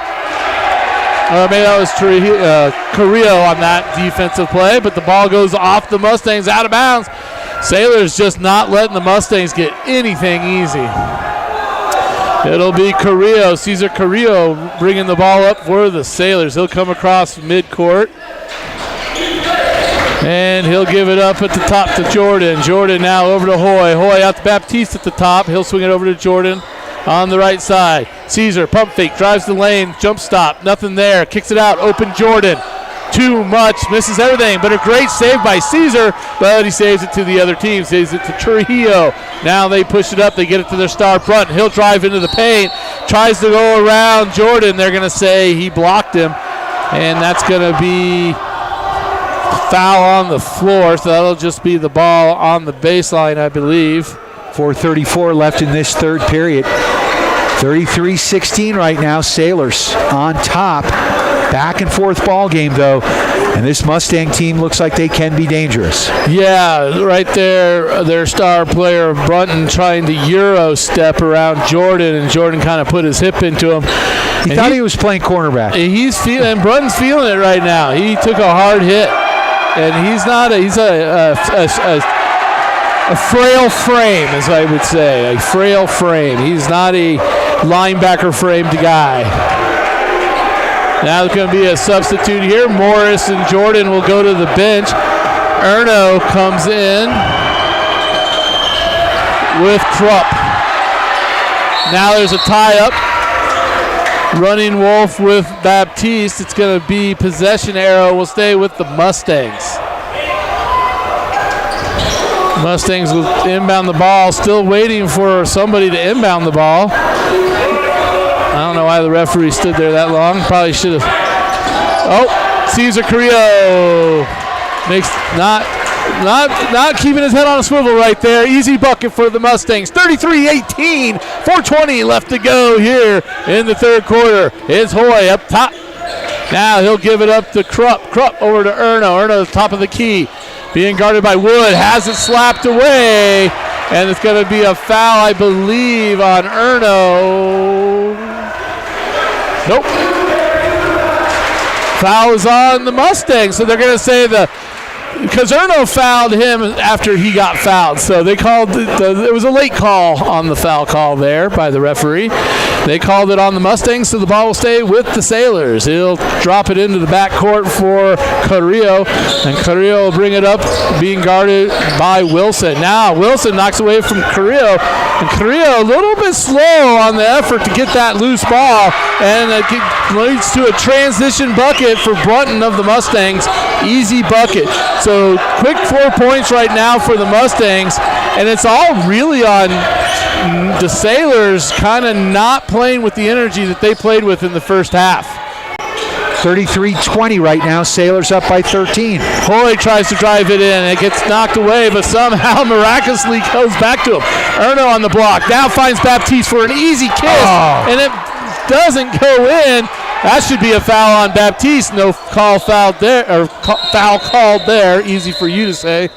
Maybe that was Carrillo on that defensive play, but the ball goes off the Mustangs, out of bounds. Sailors just not letting the Mustangs get anything easy. It'll be Carrillo, Cesar Carrillo, bringing the ball up for the Sailors. He'll come across midcourt, and he'll give it up at the top to Jordan. Jordan now over to Hoy. Hoy out to Baptiste at the top. He'll swing it over to Jordan on the right side. Caesar, pump fake, drives the lane, jump stop, nothing there. Kicks it out, open Jordan. Too much, misses everything, but a great save by Caesar, but he saves it to the other team, saves it to Trujillo. Now they push it up, they get it to their star Brunton. He'll drive into the paint, tries to go around Jordan. They're going to say he blocked him, and that's going to be foul on the floor, so that'll just be the ball on the baseline, I believe. 4:34 left in this third period. 33-16 right now. Sailors on top. Back and forth ball game, though, and this Mustang team looks like they can be dangerous. Yeah, right there, their star player Brunton trying to Euro step around Jordan, and Jordan kind of put his hip into him. He thought he was playing cornerback. And Brunton's feeling it right now. He took a hard hit, and he's a frail frame, as I would say, a frail frame. He's not a linebacker framed guy. Now there's going to be a substitute here. Morris and Jordan will go to the bench. Erno comes in with Krupp. Now there's a tie-up. Running Wolf with Baptiste. It's going to be possession arrow. Will stay with the Mustangs. Mustangs will inbound the ball. Still waiting for somebody to inbound the ball. I don't know why the referee stood there that long. Probably should have. Oh, Caesar Carrillo makes not keeping his head on a swivel right there. Easy bucket for the Mustangs. 33-18, 4:20 left to go here in the third quarter. It's Hoy up top. Now he'll give it up to Krupp. Krupp over to Erno. Erno top of the key. Being guarded by Wood. Has it slapped away. And it's going to be a foul, I believe, on Erno. Nope. Foul is on the Mustangs. So they're going to say because Erno fouled him after he got fouled. So they called it was a late call on the foul call there by the referee. They called it on the Mustangs, so the ball will stay with the Sailors. He'll drop it into the backcourt for Carrillo, and Carrillo will bring it up, being guarded by Wilson. Now Wilson knocks away from Carrillo, and Carrillo a little bit slow on the effort to get that loose ball, and it leads to a transition bucket for Brunton of the Mustangs. Easy bucket. So quick 4 points right now for the Mustangs, and it's all really on the Sailors kind of not playing with the energy that they played with in the first half. 33-20 right now. Sailors up by 13. Hoy tries to drive it in. It gets knocked away, but somehow miraculously goes back to him. Erno on the block. Now finds Baptiste for an easy kiss, and it doesn't go in. That should be a foul on Baptiste. No foul there, or foul called there. Easy for you to say.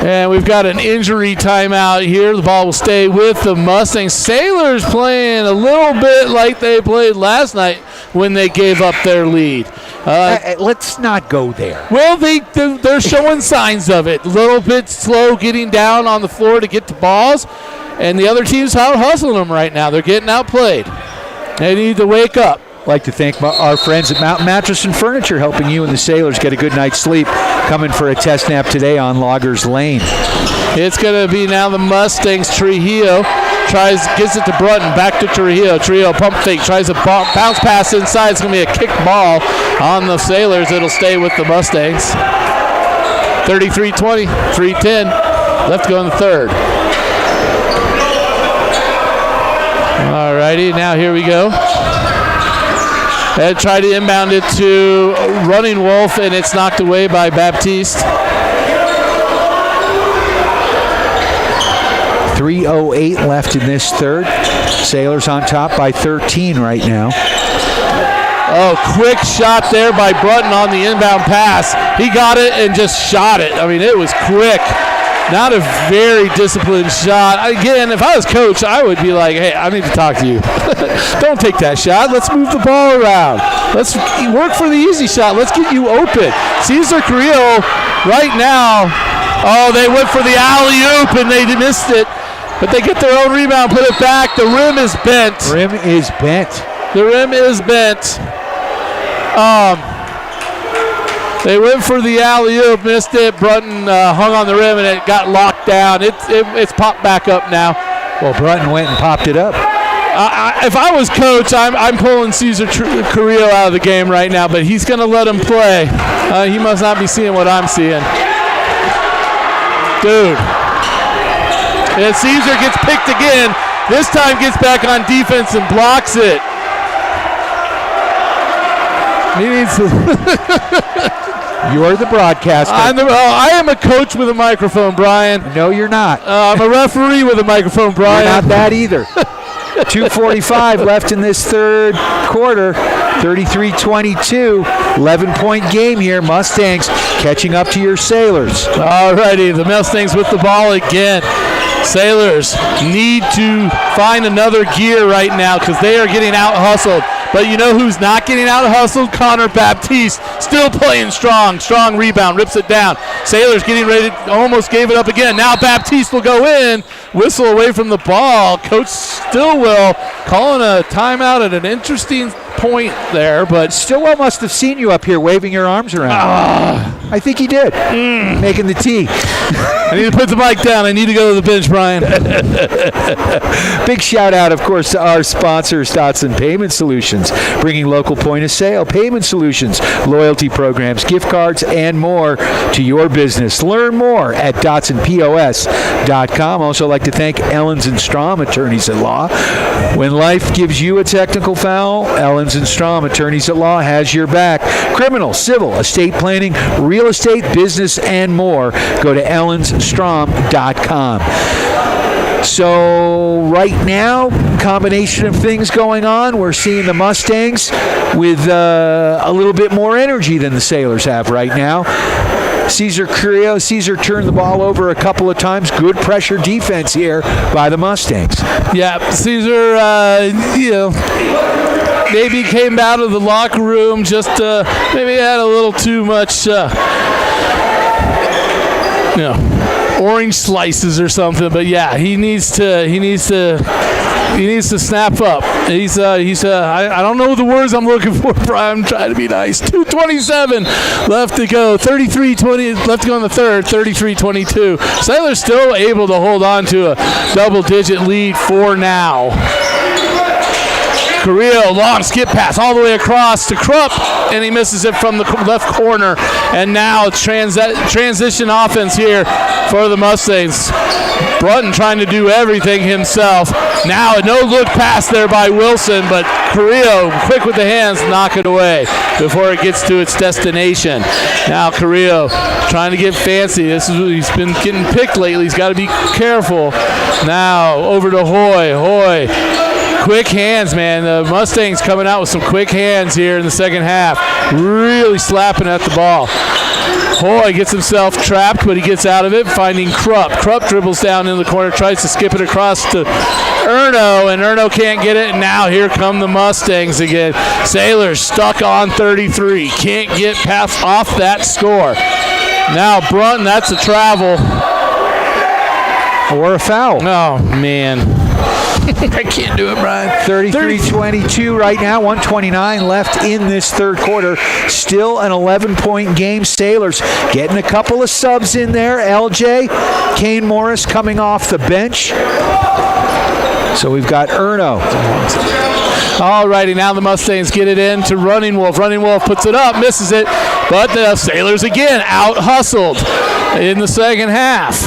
And we've got an injury timeout here. The ball will stay with the Mustangs. Sailors playing a little bit like they played last night when they gave up their lead. Let's not go there. Well, they're showing signs of it. A little bit slow getting down on the floor to get to balls. And the other team's out-hustling them right now. They're getting outplayed. They need to wake up. I'd like to thank our friends at Mountain Mattress and Furniture, helping you and the Sailors get a good night's sleep. Coming for a test nap today on Loggers Lane. It's going to be now the Mustangs. Trujillo gets it to Brunton, back to Trujillo. Trujillo pump fake, tries a bounce pass inside. It's going to be a kick ball on the Sailors. It'll stay with the Mustangs. 33-20, 3:10 left to go in the third. All righty, now here we go. They try to inbound it to Running Wolf, and it's knocked away by Baptiste. 3:08 left in this third. Sailors on top by 13 right now. Oh, quick shot there by Brunton on the inbound pass. He got it and just shot it. I mean, it was quick. Not a very disciplined shot. Again, if I was coach, I would be like, hey, I need to talk to you. Don't take that shot. Let's move the ball around. Let's work for the easy shot. Let's get you open. Caesar Carrillo right now. Oh, they went for the alley-oop, and they missed it. But they get their own rebound, put it back. The rim is bent. Rim is bent. The rim is bent. They went for the alley-oop, missed it. Brunton hung on the rim, and it got locked down. It's popped back up now. Well, Brunton went and popped it up. If I was coach, I'm pulling Caesar Carrillo out of the game right now, but he's going to let him play. He must not be seeing what I'm seeing. Dude. And Caesar gets picked again. This time gets back on defense and blocks it. He needs to. You're the broadcaster. I am a coach with a microphone, Brian. No, you're not. I'm a referee with a microphone, Brian. You're not that either. 2:45 left in this third quarter. 33-22. 11-point game here. Mustangs catching up to your Sailors. All righty. The Mustangs with the ball again. Sailors need to find another gear right now because they are getting out-hustled. But you know who's not getting out-hustled? Connor Baptiste. Still playing strong. Strong rebound. Rips it down. Sailors getting ready. Almost gave it up again. Now Baptiste will go in. Whistle away from the ball. Coach Stillwell calling a timeout at an interesting point there. But Stillwell must have seen you up here waving your arms around. I think he did. Making the tee. I need to put the mic down. I need to go to the bench, Brian. Big shout out, of course, to our sponsors, Dotson Payment Solutions, bringing local point of sale payment solutions, loyalty programs, gift cards, and more to your business. Learn more at DotsonPOS.com. Also like to thank Ellens and Strom, attorneys at law. When life gives you a technical foul, Ellens Ellens & Strom, attorneys at law, has your back. Criminal, civil, estate planning, real estate, business, and more. Go to ellensstrom.com. So right now, combination of things going on. We're seeing the Mustangs with a little bit more energy than the Sailors have right now. Caesar turned the ball over a couple of times. Good pressure defense here by the Mustangs. Yeah, Caesar, maybe came out of the locker room just maybe had a little too much, orange slices or something. But yeah, he needs to snap up. I don't know the words I'm looking for, Brian. I'm trying to be nice. 2:27 left to go. 33-20 left to go in the third. 33-22. Sailors still able to hold on to a double-digit lead for now. Carrillo, long skip pass all the way across to Krupp, and he misses it from the left corner. And now it's transition offense here for the Mustangs. Brunton trying to do everything himself. Now a no-look pass there by Wilson, but Carrillo, quick with the hands, knock it away before it gets to its destination. Now Carrillo trying to get fancy. He's been getting picked lately. He's got to be careful. Now over to Hoy. Quick hands, man. The Mustangs coming out with some quick hands here in the second half. Really slapping at the ball. Hoy gets himself trapped, but he gets out of it, finding Krupp. Krupp dribbles down in the corner, tries to skip it across to Erno, and Erno can't get it. And now here come the Mustangs again. Sailors stuck on 33. Can't get past off that score. Now Brunton, that's a travel. Or a foul. Oh, man. I can't do it, Brian. 33-22 right now, 1:29 left in this third quarter. Still an 11-point game. Sailors getting a couple of subs in there. LJ, Kane Morris coming off the bench. So we've got Erno. All righty, now the Mustangs get it in to Running Wolf. Running Wolf puts it up, misses it, but the Sailors again out-hustled in the second half.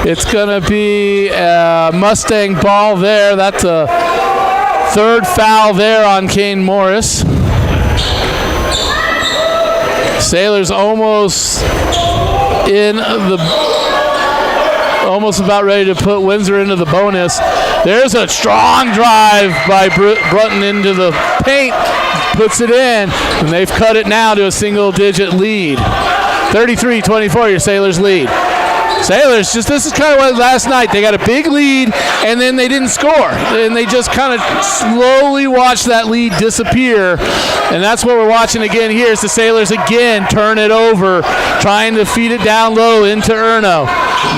It's going to be a Mustang ball there. That's a third foul there on Kane Morris. Sailors almost about ready to put Windsor into the bonus. There's a strong drive by Brunton into the paint. Puts it in, and they've cut it now to a single-digit lead. 33-24, your Sailors lead. Sailors, this is kind of like last night. They got a big lead, and then they didn't score. And they just kind of slowly watched that lead disappear. And that's what we're watching again here is the Sailors again turn it over, trying to feed it down low into Erno.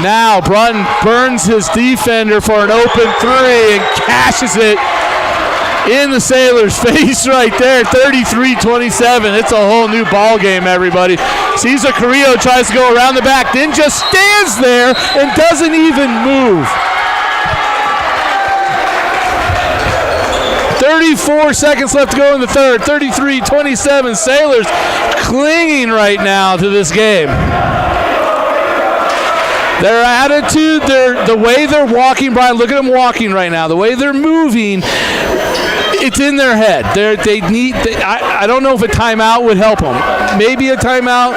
Now Brunton burns his defender for an open three and cashes it in the Sailors' face right there, 33-27. It's a whole new ball game, everybody. Cesar Carrillo tries to go around the back, then just stands there and doesn't even move. 34 seconds left to go in the third, 33-27. Sailors clinging right now to this game. Their attitude, the way they're walking, Brian, look at them walking right now. The way they're moving, it's in their head. I don't know if a timeout would help them. Maybe a timeout.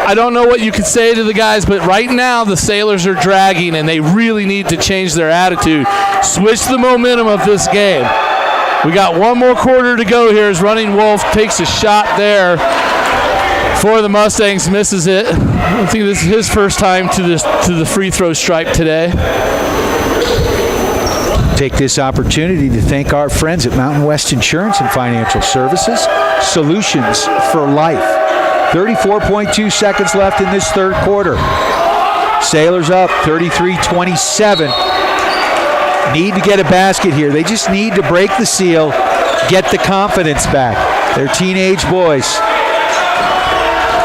I don't know what you could say to the guys, but right now the Sailors are dragging, and they really need to change their attitude. Switch the momentum of this game. We got one more quarter to go here as Running Wolf takes a shot there for the Mustangs, misses it. I think this is his first time to the free throw stripe today. Take this opportunity to thank our friends at Mountain West Insurance and Financial Services, solutions for life. 34.2 seconds left in this third quarter. Sailors up 33-27. Need to get a basket here. They just need to break the seal, get the confidence back. They're teenage boys.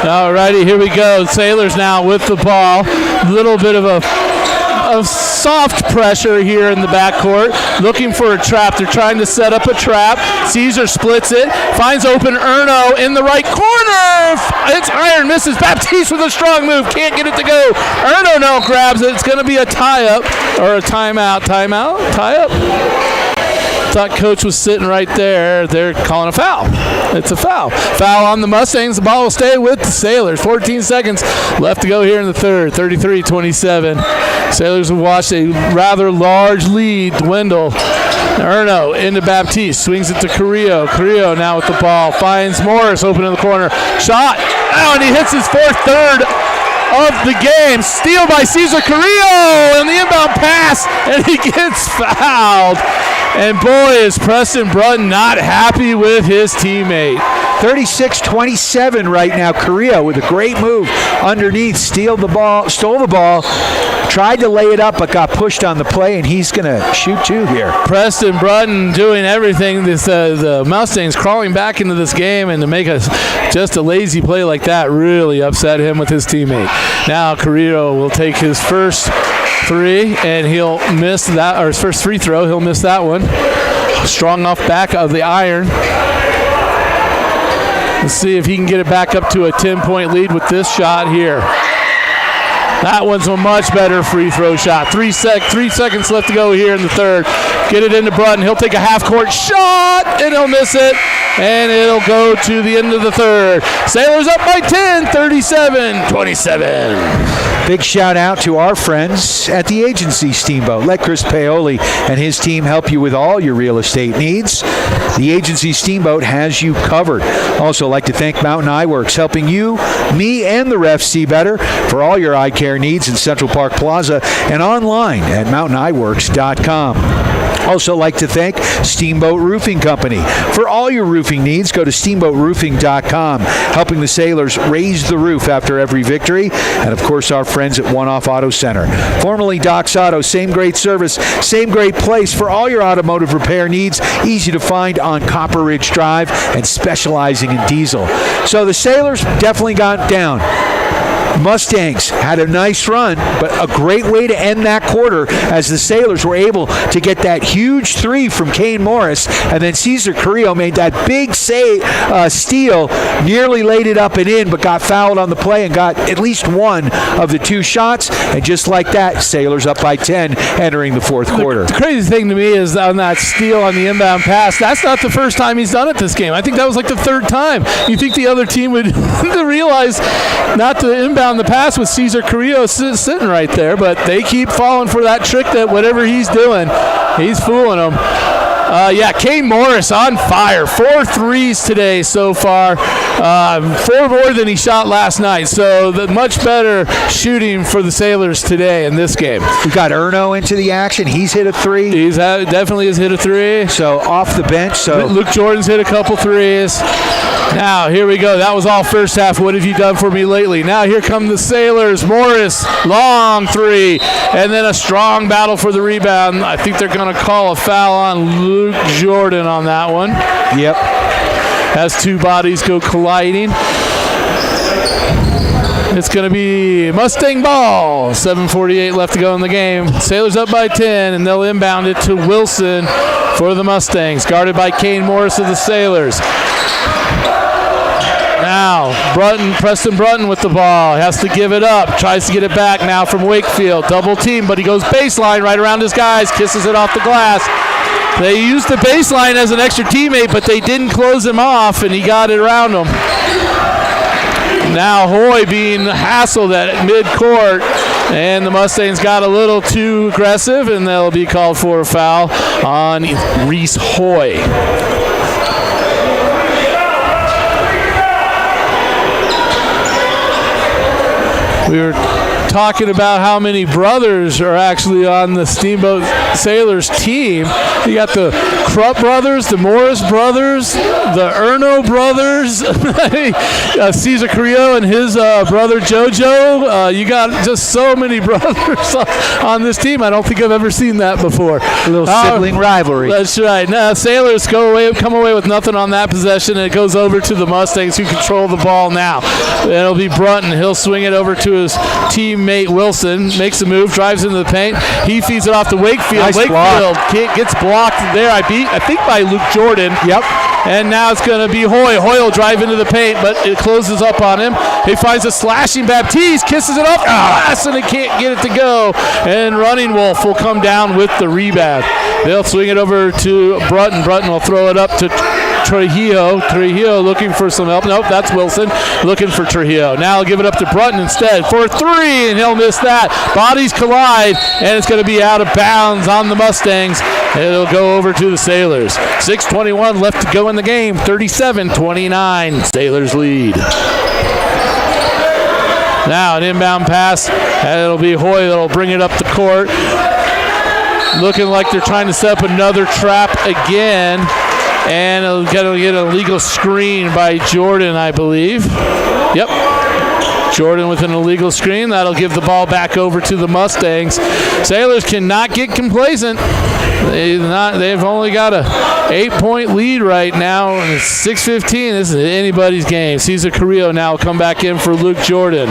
All righty, here we go. Sailors now with the ball. A little bit of soft pressure here in the backcourt, looking for a trap. They're trying to set up a trap. Caesar splits it, finds open Erno in the right corner. It's iron, misses. Baptiste with a strong move, can't get it to go. Erno now grabs it. It's going to be a tie-up or a timeout. Tie-up? Thought coach was sitting right there. They're calling a foul. It's a foul. Foul on the Mustangs. The ball will stay with the Sailors. 14 seconds left to go here in the third. 33-27. Sailors have watched a rather large lead dwindle. Erno into Baptiste. Swings it to Carrillo. Carrillo now with the ball. Finds Morris open in the corner. Shot. Oh, and he hits his third of the game. Steal by Cesar Carrillo and the inbound pass, and he gets fouled. And boy, is Preston Brunton not happy with his teammate. 36-27 right now. Carrillo with a great move underneath, stole the ball, tried to lay it up, but got pushed on the play, and he's going to shoot two here. Preston Brunton doing everything. The Mustangs crawling back into this game, and to make just a lazy play like that really upset him with his teammate. Now Carrillo will take his first three, and he'll miss that, or his first free throw. He'll miss that one. Strong off back of the iron. Let's see if he can get it back up to a 10-point lead with this shot here. That one's a much better free throw shot. 3 seconds left to go here in the third. Get it into Brunton. He'll take a half-court shot, and he'll miss it. And it'll go to the end of the third. Sailors up by 10, 37-27. Big shout out to our friends at the agency Steamboat. Let Chris Paoli and his team help you with all your real estate needs. The agency Steamboat has you covered. Also like to thank Mountain Eye Works, helping you, me, and the refs see better for all your eye care needs in Central Park Plaza and online at mountaineyeworks.com. Also like to thank Steamboat Roofing Company. For all your roofing needs, go to steamboatroofing.com, helping the Sailors raise the roof after every victory. And, of course, our friends at One Off Auto Center. Formerly Doc's Auto, same great service, same great place for all your automotive repair needs. Easy to find on Copper Ridge Drive and specializing in diesel. So the Sailors definitely got down. Mustangs had a nice run, but a great way to end that quarter as the Sailors were able to get that huge three from Kane Morris, and then Cesar Carrillo made that big steal, nearly laid it up and in, but got fouled on the play and got at least one of the two shots, and just like that, Sailors up by 10 entering the fourth quarter. The crazy thing to me is on that steal on the inbound pass, that's not the first time he's done it this game. I think that was like the third time. You think the other team would realize not to inbound the pass with Cesar Carrillo sitting right there, but they keep falling for that trick that whatever he's doing, he's fooling them. Kane Morris on fire. 4 threes today so far. 4 more than he shot last night. So much better shooting for the Sailors today in this game. We've got Erno into the action. He's hit a three. He's definitely has hit a three. So off the bench. So Luke Jordan's hit a couple threes. Now, here we go. That was all first half. What have you done for me lately? Now, here come the Sailors. Morris, long three. And then a strong battle for the rebound. I think they're going to call a foul on Luke Jordan on that one. Yep. As two bodies go colliding. It's going to be Mustang ball. 7:48 left to go in the game. Sailors up by 10, and they'll inbound it to Wilson for the Mustangs. Guarded by Kane Morris of the Sailors. Now, Preston Brunton with the ball. Has to give it up. Tries to get it back now from Wakefield. Double team, but he goes baseline right around his guys. Kisses it off the glass. They used the baseline as an extra teammate, but they didn't close him off, and he got it around him. Now Hoy being hassled at mid-court, and the Mustangs got a little too aggressive, and they'll be called for a foul on Reese Hoy. We were talking about how many brothers are actually on the Steamboat Sailors team. You got the Krupp brothers, the Morris brothers, the Erno brothers, Cesar Carrillo and his brother JoJo. You got just so many brothers on this team. I don't think I've ever seen that before. A little sibling rivalry. That's right. Now Sailors come away with nothing on that possession, and it goes over to the Mustangs, who control the ball now. It'll be Brunton. He'll swing it over to his teammate teammate Wilson makes a move, drives into the paint. He feeds it off to Wakefield. Nice Wakefield block. gets blocked there. I think by Luke Jordan. Yep. And now it's going to be Hoy. Hoy will drive into the paint, but it closes up on him. He finds a slashing Baptiste, kisses it off glass, and he can't get it to go. And Running Wolf will come down with the rebound. They'll swing it over to Brunton. Brunton will throw it up to Trujillo. Trujillo looking for some help. Nope, that's Wilson looking for Trujillo. Now he'll give it up to Brunton instead for 3, and he'll miss that. Bodies collide, and it's going to be out of bounds on the Mustangs. It'll go over to the Sailors. 6:21 left to go in the game. 37-29. Sailors lead. Now an inbound pass, and it'll be Hoy that'll bring it up the court. Looking like they're trying to set up another trap again. And it'll get an illegal screen by Jordan, I believe. Yep. Jordan with an illegal screen. That'll give the ball back over to the Mustangs. Sailors cannot get complacent. They've only got a 8-point lead right now, and it's 6:15. This is anybody's game. Cesar Carrillo now will come back in for Luke Jordan.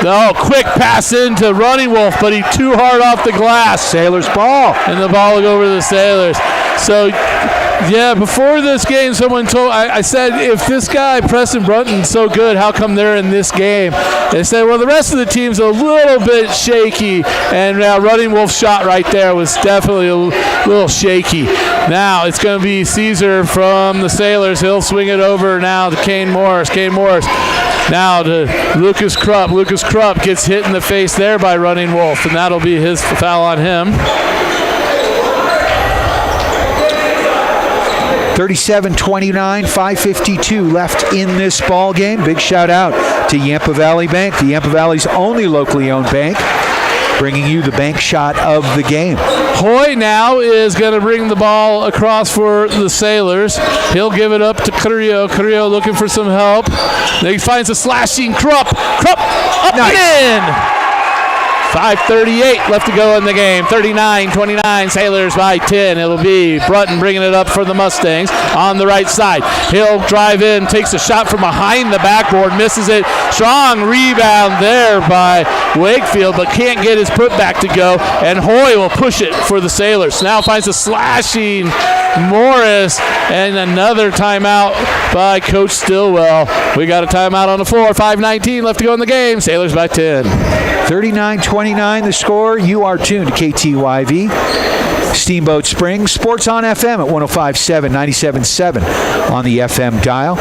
Now, quick pass into Running Wolf, but he too hard off the glass. Sailors ball. And the ball will go over to the Sailors. So, yeah, before this game, someone told, I said, if this guy, Preston Brunton's so good, how come they're in this game? They said, well, the rest of the team's a little bit shaky. And now Running Wolf's shot right there was definitely a little shaky. Now it's going to be Caesar from the Sailors. He'll swing it over now to Kane Morris. Kane Morris now to Lucas Krupp. Lucas Krupp gets hit in the face there by Running Wolf, and that'll be his foul on him. 37-29, 5:52 left in this ball game. Big shout out to Yampa Valley Bank, the Yampa Valley's only locally owned bank, bringing you the bank shot of the game. Hoy now is going to bring the ball across for the Sailors. He'll give it up to Carrillo. Carrillo looking for some help. Then he finds a slashing Krupp. Krupp up and in. 5:38 left to go in the game. 39-29, Sailors by 10. It'll be Brunton bringing it up for the Mustangs on the right side. He'll drive in, takes a shot from behind the backboard, misses it. Strong rebound there by Wakefield, but can't get his putback to go. And Hoy will push it for the Sailors. Now finds a slashing Morris, and another timeout by Coach Stillwell. We got a timeout on the floor. 5:19 left to go in the game. Sailors by 10. 39-29 the score. You are tuned to KTYV. Steamboat Springs. Sports on FM at 105.7, 97.7 on the FM dial.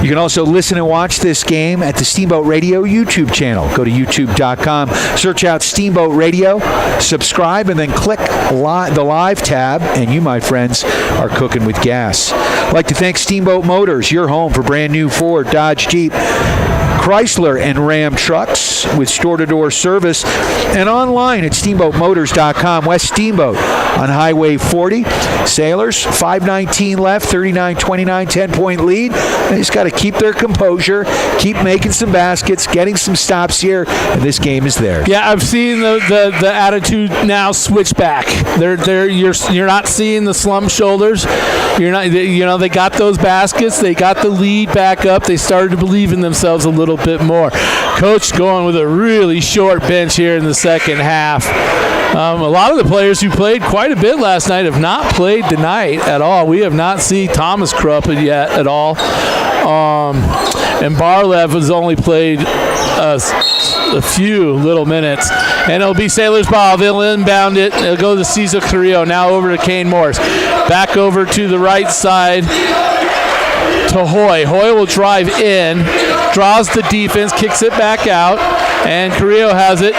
You can also listen and watch this game at the Steamboat Radio YouTube channel. Go to youtube.com, search out Steamboat Radio, subscribe, and then click the live tab, and you, my friends, are cooking with gas. I'd like to thank Steamboat Motors, your home for brand new Ford, Dodge, Jeep, Chrysler, and Ram trucks with store-to-door service, and online at steamboatmotors.com. West Steamboat on Highway 40. Sailors, 5:19 left, 39-29, 10-point lead. They just got to keep their composure, keep making some baskets, getting some stops here, and this game is theirs. Yeah, I've seen the attitude now switch back. You're not seeing the slump shoulders. You're not. They got those baskets. They got the lead back up. They started to believe in themselves a little bit more. Coach going with a really short bench here in the second half. A lot of the players who played quite a bit last night have not played tonight at all. We have not seen Thomas Krupp yet at all. And Barlev has only played a few little minutes. And it'll be Sailors ball. They'll inbound it. It'll go to Cesar Carrillo. Now over to Kane Morris. Back over to the right side to Hoy. Hoy will drive in, draws the defense, kicks it back out, and Carrillo has it.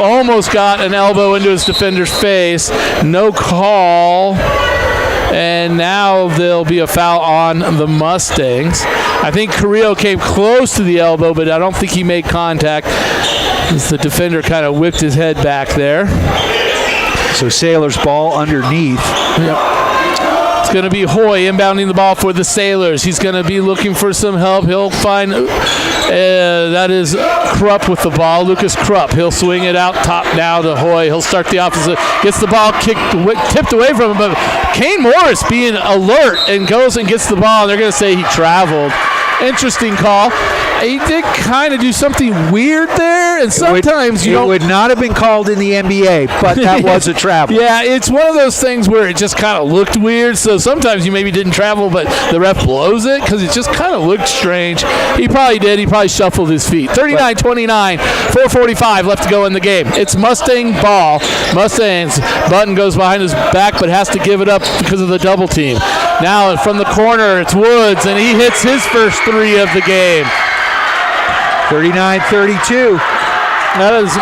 Almost got an elbow into his defender's face. No call. And now there'll be a foul on the Mustangs. I think Carrillo came close to the elbow, but I don't think he made contact as the defender kind of whipped his head back there. So Sailors ball underneath. Yep. It's going to be Hoy inbounding the ball for the Sailors. He's going to be looking for some help. He'll find That is Krupp with the ball. Lucas Krupp. He'll swing it out top now to Hoy. He'll start the opposite. Gets the ball tipped away from him. But Kane Morris being alert and goes and gets the ball. They're going to say he traveled. Interesting call. He did kind of do something weird there, and sometimes it would not have been called in the NBA, but that was a travel. Yeah, it's one of those things where it just kind of looked weird, so sometimes you maybe didn't travel, but the ref blows it because it just kind of looked strange. He probably did. He probably shuffled his feet. 39-29, 4:45 left to go in the game. It's Mustang ball. Mustangs. Button goes behind his back, but has to give it up because of the double team. Now from the corner, it's Woods, and he hits his first three of the game. 39-32. That is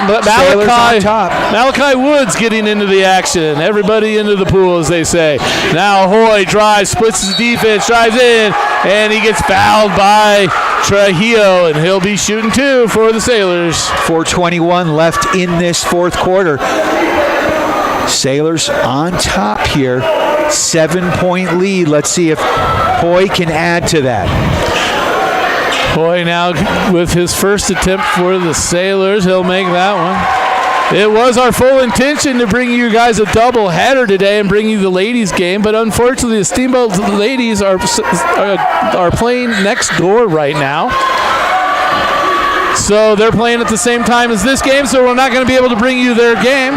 Malachi Woods getting into the action. Everybody into the pool, as they say. Now Hoy drives, splits his defense, drives in, and he gets fouled by Trujillo, and he'll be shooting two for the Sailors. 4:21 left in this fourth quarter. Sailors on top here. 7-point lead. Let's see if Hoy can add to that. Hoy now with his first attempt for the Sailors. He'll make that one. It was our full intention to bring you guys a double header today and bring you the ladies game, but unfortunately the Steamboat ladies are playing next door right now. So they're playing at the same time as this game, so we're not going to be able to bring you their game.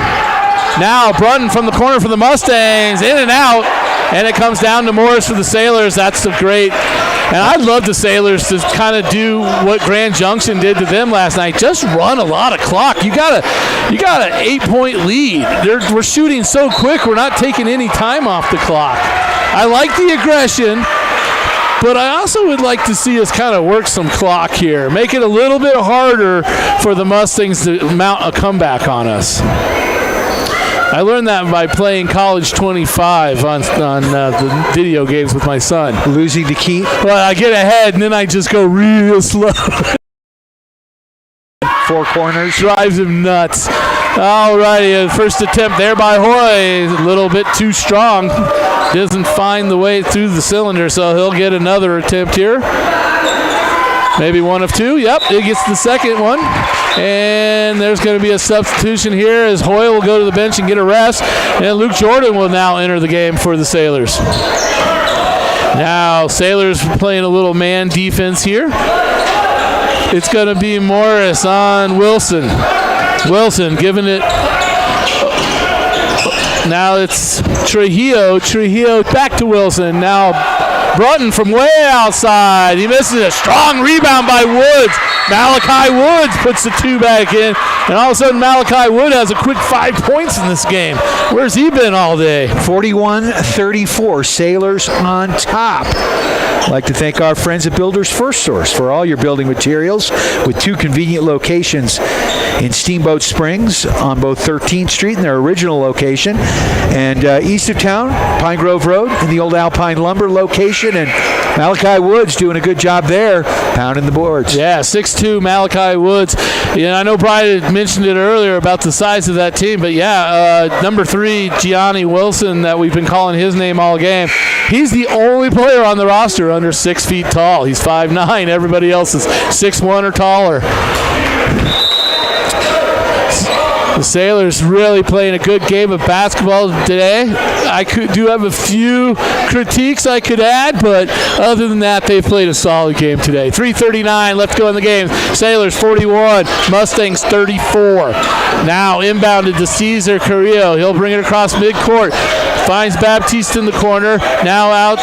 Now Brunton from the corner for the Mustangs, in and out, and it comes down to Morris for the Sailors. That's a great. And I'd love the Sailors to kind of do what Grand Junction did to them last night. Just run a lot of clock. You got an 8-point lead. We're shooting so quick, we're not taking any time off the clock. I like the aggression, but I also would like to see us kind of work some clock here. Make it a little bit harder for the Mustangs to mount a comeback on us. I learned that by playing College 25 on the video games with my son. Losing the key? Well, I get ahead, and then I just go real slow. Four corners. Drives him nuts. All righty, first attempt there by Hoy. A little bit too strong. Doesn't find the way through the cylinder, so he'll get another attempt here. Maybe one of two. Yep, he gets the second one. And there's going to be a substitution here as Hoyle will go to the bench and get a rest. And Luke Jordan will now enter the game for the Sailors. Now, Sailors playing a little man defense here. It's going to be Morris on Wilson. Wilson giving it. Now it's Trujillo. Trujillo back to Wilson. Now Brunton from way outside. He misses a strong rebound by Woods. Malachi Woods puts the two back in. And all of a sudden, Malachi Wood has a quick 5 points in this game. Where's he been all day? 41-34. Sailors on top. I'd like to thank our friends at Builders First Source for all your building materials with two convenient locations in Steamboat Springs on both 13th Street in their original location and east of town, Pine Grove Road in the old Alpine Lumber location. And Malachi Woods doing a good job there, pounding the boards. Yeah, 6'2", Malachi Woods. I know Brian had mentioned it earlier about the size of that team, but yeah, number 3, Gianni Wilson, that we've been calling his name all game. He's the only player on the roster under 6 feet tall. He's 5'9". Everybody else is 6'1" or taller. The Sailors really playing a good game of basketball today. I do have a few critiques I could add, but other than that, they've played a solid game today. 3:39 left to go in the game. Sailors 41, Mustangs 34. Now inbounded to Cesar Carrillo. He'll bring it across midcourt. Finds Baptiste in the corner. Now out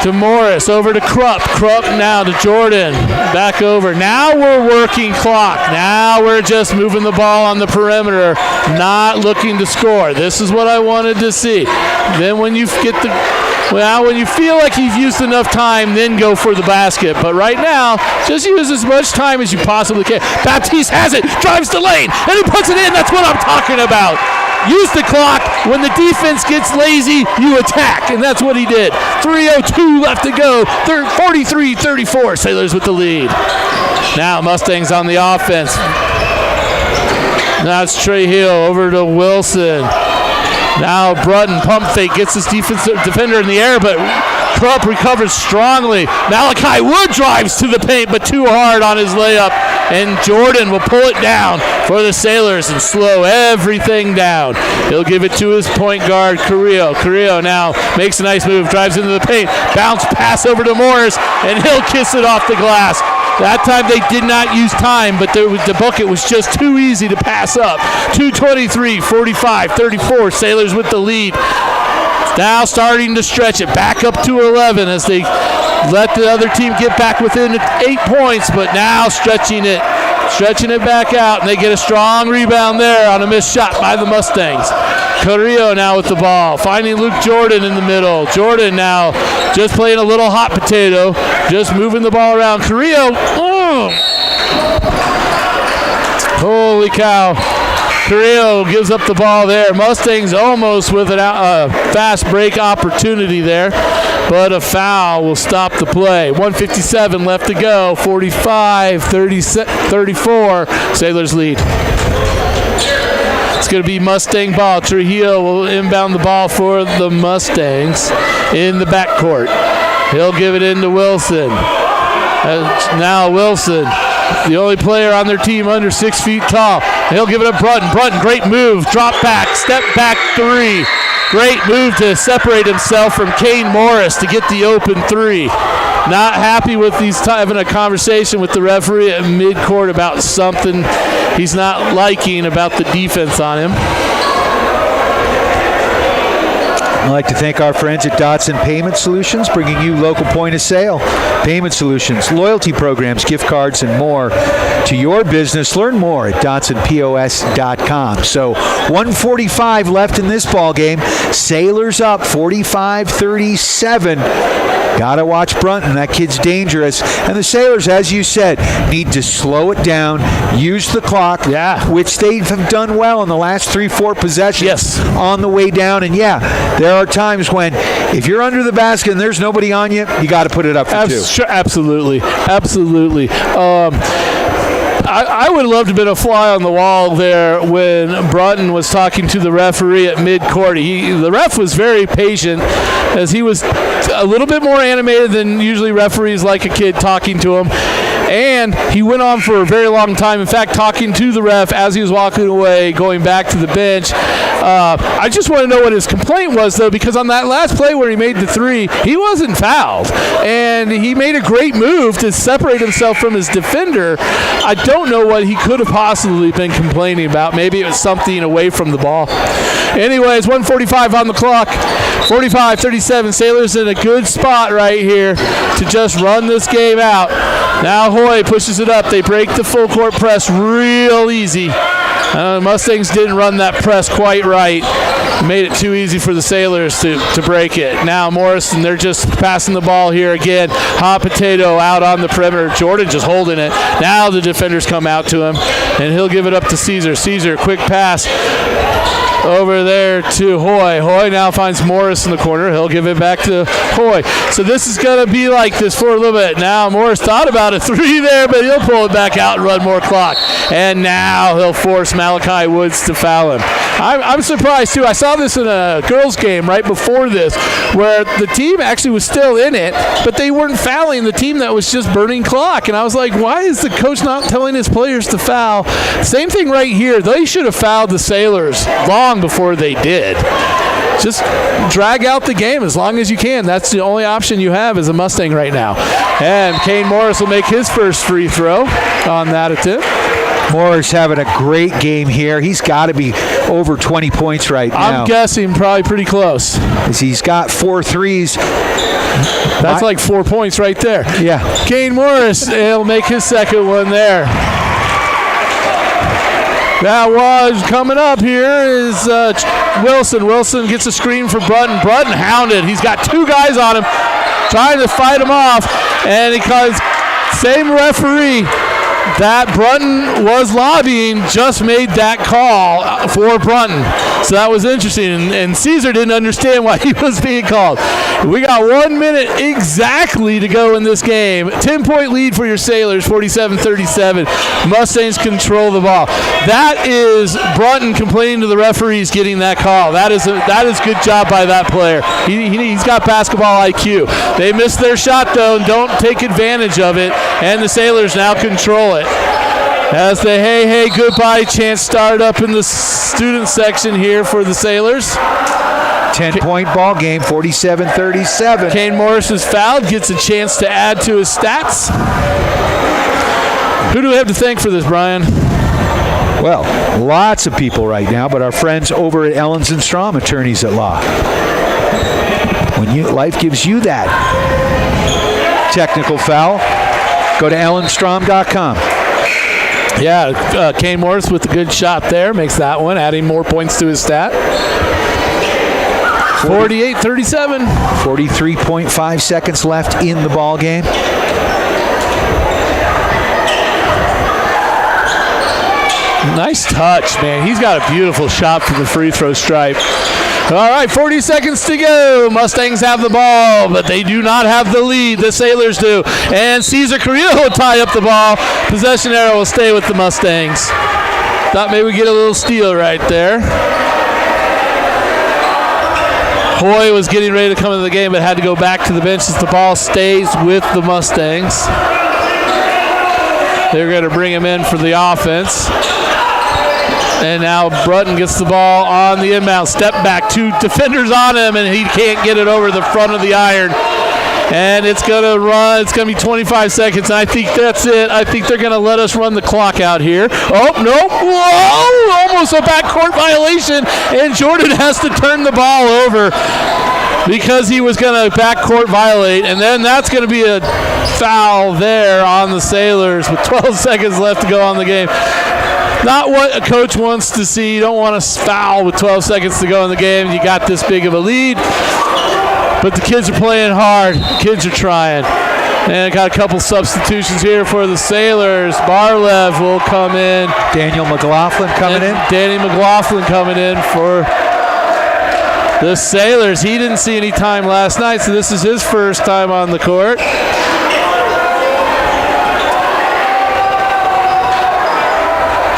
to Morris, over to Krupp. Krupp now to Jordan. Back over. Now we're working clock. Now we're just moving the ball on the perimeter, not looking to score. This is what I wanted to see. Then when you when you feel like you've used enough time, then go for the basket. But right now, just use as much time as you possibly can. Baptiste has it, drives the lane, and he puts it in. That's what I'm talking about. Use the clock. When the defense gets lazy, you attack, and that's what he did. 3:02 left to go. 43-34, Sailors with the lead. Now Mustangs on the offense. Now it's Trey Hill over to Wilson. Now Brunton, pump fake, gets his defender in the air, but Krupp recovers strongly. Malachi Wood drives to the paint, but too hard on his layup. And Jordan will pull it down for the Sailors and slow everything down. He'll give it to his point guard, Carrillo. Carrillo now makes a nice move, drives into the paint, bounce pass over to Morris, and he'll kiss it off the glass. That time they did not use time, but the bucket was just too easy to pass up. 2:23, 45-34, Sailors with the lead. Now starting to stretch it back up to 11 as they let the other team get back within 8 points, but now stretching it back out, and they get a strong rebound there on a missed shot by the Mustangs. Carrillo now with the ball, finding Luke Jordan in the middle. Jordan now just playing a little hot potato, just moving the ball around. Carrillo, holy cow. Carrillo gives up the ball there. Mustangs almost with a fast break opportunity there, but a foul will stop the play. 1:57 left to go. 45-34, Sailors lead. It's going to be Mustang ball. Trujillo will inbound the ball for the Mustangs in the backcourt. He'll give it into Wilson. Now Wilson, the only player on their team under 6 feet tall. He'll give it up Brunton. Brunton, great move. Drop back, step back three. Great move to separate himself from Kane Morris to get the open three. Not happy with these having a conversation with the referee at midcourt about something he's not liking about the defense on him. I'd like to thank our friends at Dotson Payment Solutions, bringing you local point of sale payment solutions, loyalty programs, gift cards, and more to your business. Learn more at DotsonPOS.com. So 1:45 left in this ball game. Sailors up 45-37. Gotta watch Brunton. That kid's dangerous. And the Sailors, as you said, need to slow it down, use the clock, which they have done well in the last 3-4 possessions on the way down. And there are times when if you're under the basket and there's nobody on you, you got to put it up for two. Absolutely. I would love to have been a fly on the wall there when Brunton was talking to the referee at midcourt. The ref was very patient as he was a little bit more animated than usually referees like a kid talking to him. And he went on for a very long time, in fact, talking to the ref as he was walking away, going back to the bench. I just want to know what his complaint was, though, because on that last play where he made the three, he wasn't fouled. And he made a great move to separate himself from his defender. I don't know what he could have possibly been complaining about. Maybe it was something away from the ball. Anyways, 1:45 on the clock. 45-37. Sailors in a good spot right here to just run this game out. Now Hoy pushes it up. They break the full court press real easy. Mustangs didn't run that press quite right. Made it too easy for the Sailors to break it. Now Morrison, they're just passing the ball here again. Hot potato out on the perimeter. Jordan just holding it. Now the defenders come out to him, and he'll give it up to Caesar. Caesar, quick pass over there to Hoy. Hoy now finds Morris in the corner. He'll give it back to Hoy. So this is going to be like this for a little bit. Now Morris thought about a three there, but he'll pull it back out and run more clock. And now he'll force Malachi Woods to foul him. I'm surprised, too. I saw this in a girls' game right before this where the team actually was still in it, but they weren't fouling the team that was just burning clock. And I was like, why is the coach not telling his players to foul? Same thing right here. They should have fouled the Sailors long before they did. Just drag out the game as long as you can. That's the only option you have as a Mustang right now. And Kane Morris will make his first free throw on that attempt. Morris having a great game here. He's got to be over 20 points right now. I'm guessing probably pretty close. He's got 4 threes. That's like 4 points right there. Yeah. Kane Morris, he'll make his second one there. That was coming up here is Wilson. Wilson gets a screen for Brunton. Brunton hounded. He's got 2 guys on him trying to fight him off. And because same referee that Brunton was lobbying just made that call for Brunton. So that was interesting. And Caesar didn't understand why he was being called. We got 1 minute exactly to go in this game. 10-point lead for your Sailors, 47-37. Mustangs control the ball. That is Brunton complaining to the referees getting that call. That is good job by that player. He's got basketball IQ. They missed their shot, though, and don't take advantage of it. And the Sailors now control it. As the hey goodbye chant start up in the student section here for the Sailors. 10-point ball game, 47-37. Kane Morris is fouled, gets a chance to add to his stats. Who do we have to thank for this, Brian? Well, lots of people right now, but our friends over at Ellens & Strom, attorneys at law. When life gives you that technical foul, go to ellensstrom.com. Yeah, Kane Morris with a good shot there, makes that one, adding more points to his stat. 48-37. 43.5 seconds left in the ball game. Nice touch, man. He's got a beautiful shot from the free throw stripe. All right, 40 seconds to go. Mustangs have the ball, but they do not have the lead. The Sailors do. And Cesar Carrillo will tie up the ball. Possession arrow will stay with the Mustangs. Thought maybe we get a little steal right there. Hoy was getting ready to come into the game, but had to go back to the bench as the ball stays with the Mustangs. They're going to bring him in for the offense. And now Brunton gets the ball on the inbound. Step back, two defenders on him, and he can't get it over the front of the iron. And it's going to run. It's going to be 25 seconds. And I think that's it. I think they're going to let us run the clock out here. Oh, no. Whoa! Almost a backcourt violation. And Jordan has to turn the ball over because he was going to backcourt violate. And then that's going to be a foul there on the Sailors with 12 seconds left to go on the game. Not what a coach wants to see. You don't want to foul with 12 seconds to go in the game. You got this big of a lead. But the kids are playing hard. The kids are trying. And got a couple substitutions here for the Sailors. Barlev will come in. Daniel McLaughlin coming in. Danny McLaughlin coming in for the Sailors. He didn't see any time last night, so this is his first time on the court.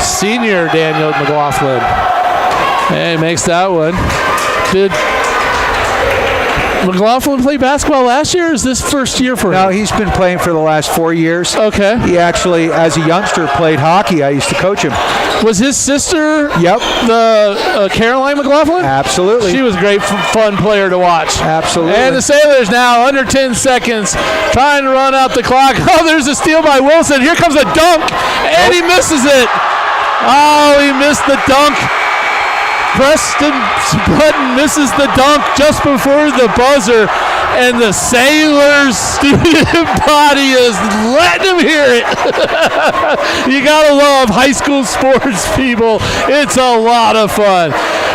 Senior Daniel McLaughlin. And he makes that one. Did McLaughlin play basketball last year, or is this first year for him? No, he's been playing for the last 4 years. Okay. He actually, as a youngster, played hockey. I used to coach him. Was his sister the Caroline McLaughlin? Absolutely. She was a great, fun player to watch. Absolutely. And the Sailors now, under 10 seconds, trying to run out the clock. Oh, there's a steal by Wilson. Here comes a dunk, and he misses it. Oh, he missed the dunk. Preston Brunton misses the dunk just before the buzzer, and the Sailors student body is letting him hear it. You gotta love high school sports, people. It's a lot of fun.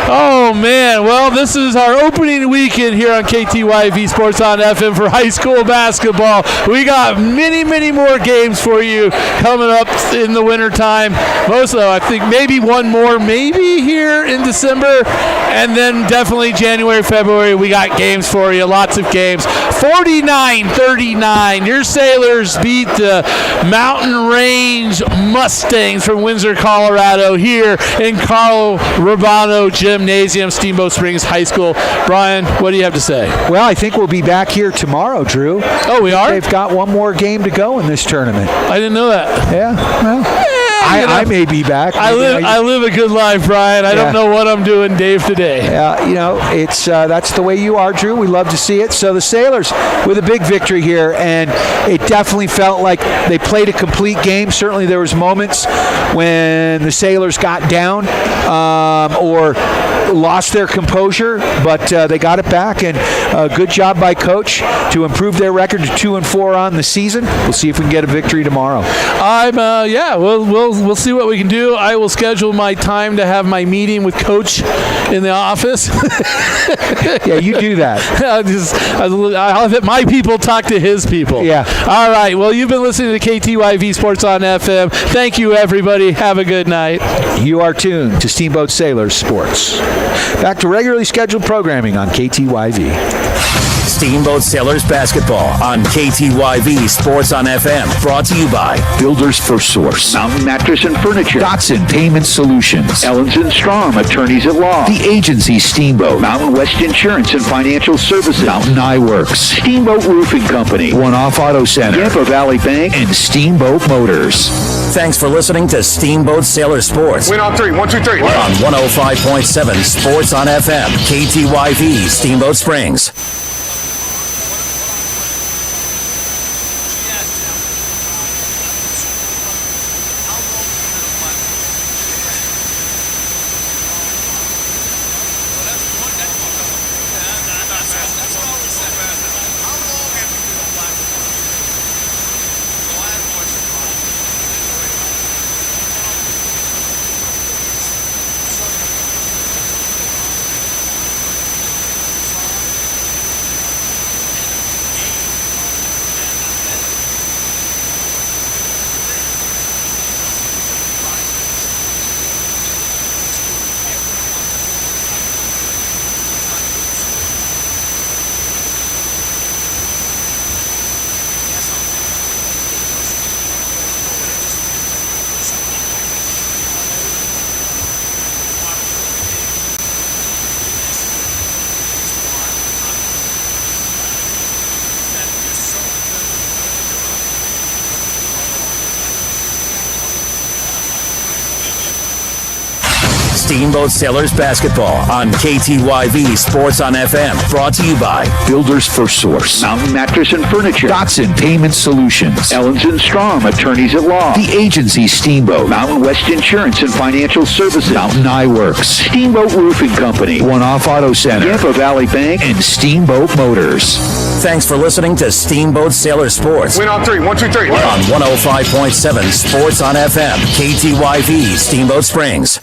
Oh, man. Well, this is our opening weekend here on KTYV Sports on FM for high school basketball. We got many, many more games for you coming up in the wintertime. Most of them, I think maybe one more, maybe here in December. And then definitely January, February, we got games for you. Lots of games. 49-39. Your Sailors beat the Mountain Range Mustangs from Windsor, Colorado here in Carl Urbano Gymnasium, Steamboat Springs High School. Brian, what do you have to say? Well, I think we'll be back here tomorrow, Drew. Oh, we are? They've got one more game to go in this tournament. I didn't know that. Yeah, well... I may be back. I live a good life, Brian. I don't know what I'm doing day to day. Yeah, it's that's the way you are, Drew. We love to see it. So the Sailors with a big victory here, and it definitely felt like they played a complete game. Certainly there was moments when the Sailors got down or lost their composure, but they got it back, and good job by Coach to improve their record to 2-4 on the season. We'll see if we can get a victory tomorrow. We'll we'll see what we can do. I will schedule my time to have my meeting with Coach in the office. Yeah, you do that. I'll let my people talk to his people. Yeah. All right. Well, you've been listening to KTYV Sports on FM. Thank you, everybody. Have a good night. You are tuned to Steamboat Sailors Sports. Back to regularly scheduled programming on KTYV. Steamboat Sailors Basketball on KTYV Sports on FM. Brought to you by Builders First Source, Mountain Mattress and Furniture, Dotson Payment Solutions, Ellens and Strom, Attorneys at Law, The Agency Steamboat, Mountain West Insurance and Financial Services, Mountain Eye Works, Steamboat Roofing Company, One Off Auto Center, Yampa Valley Bank, and Steamboat Motors. Thanks for listening to Steamboat Sailor Sports. Win on three. 1, 2, 3. On 105.7 Sports on FM, KTYV, Steamboat Springs. Steamboat Sailors Basketball on KTYV Sports on FM. Brought to you by Builders First Source, Mountain Mattress and Furniture, Dotson Payment Solutions, Ellens and Strom, Attorneys at Law, The Agency Steamboat, Mountain West Insurance and Financial Services, Mountain Eye Works, Steamboat Roofing Company, One Off Auto Center, Yampa Valley Bank, and Steamboat Motors. Thanks for listening to Steamboat Sailor Sports. Win on three. 1, 2, 3. On 105.7 Sports on FM, KTYV, Steamboat Springs.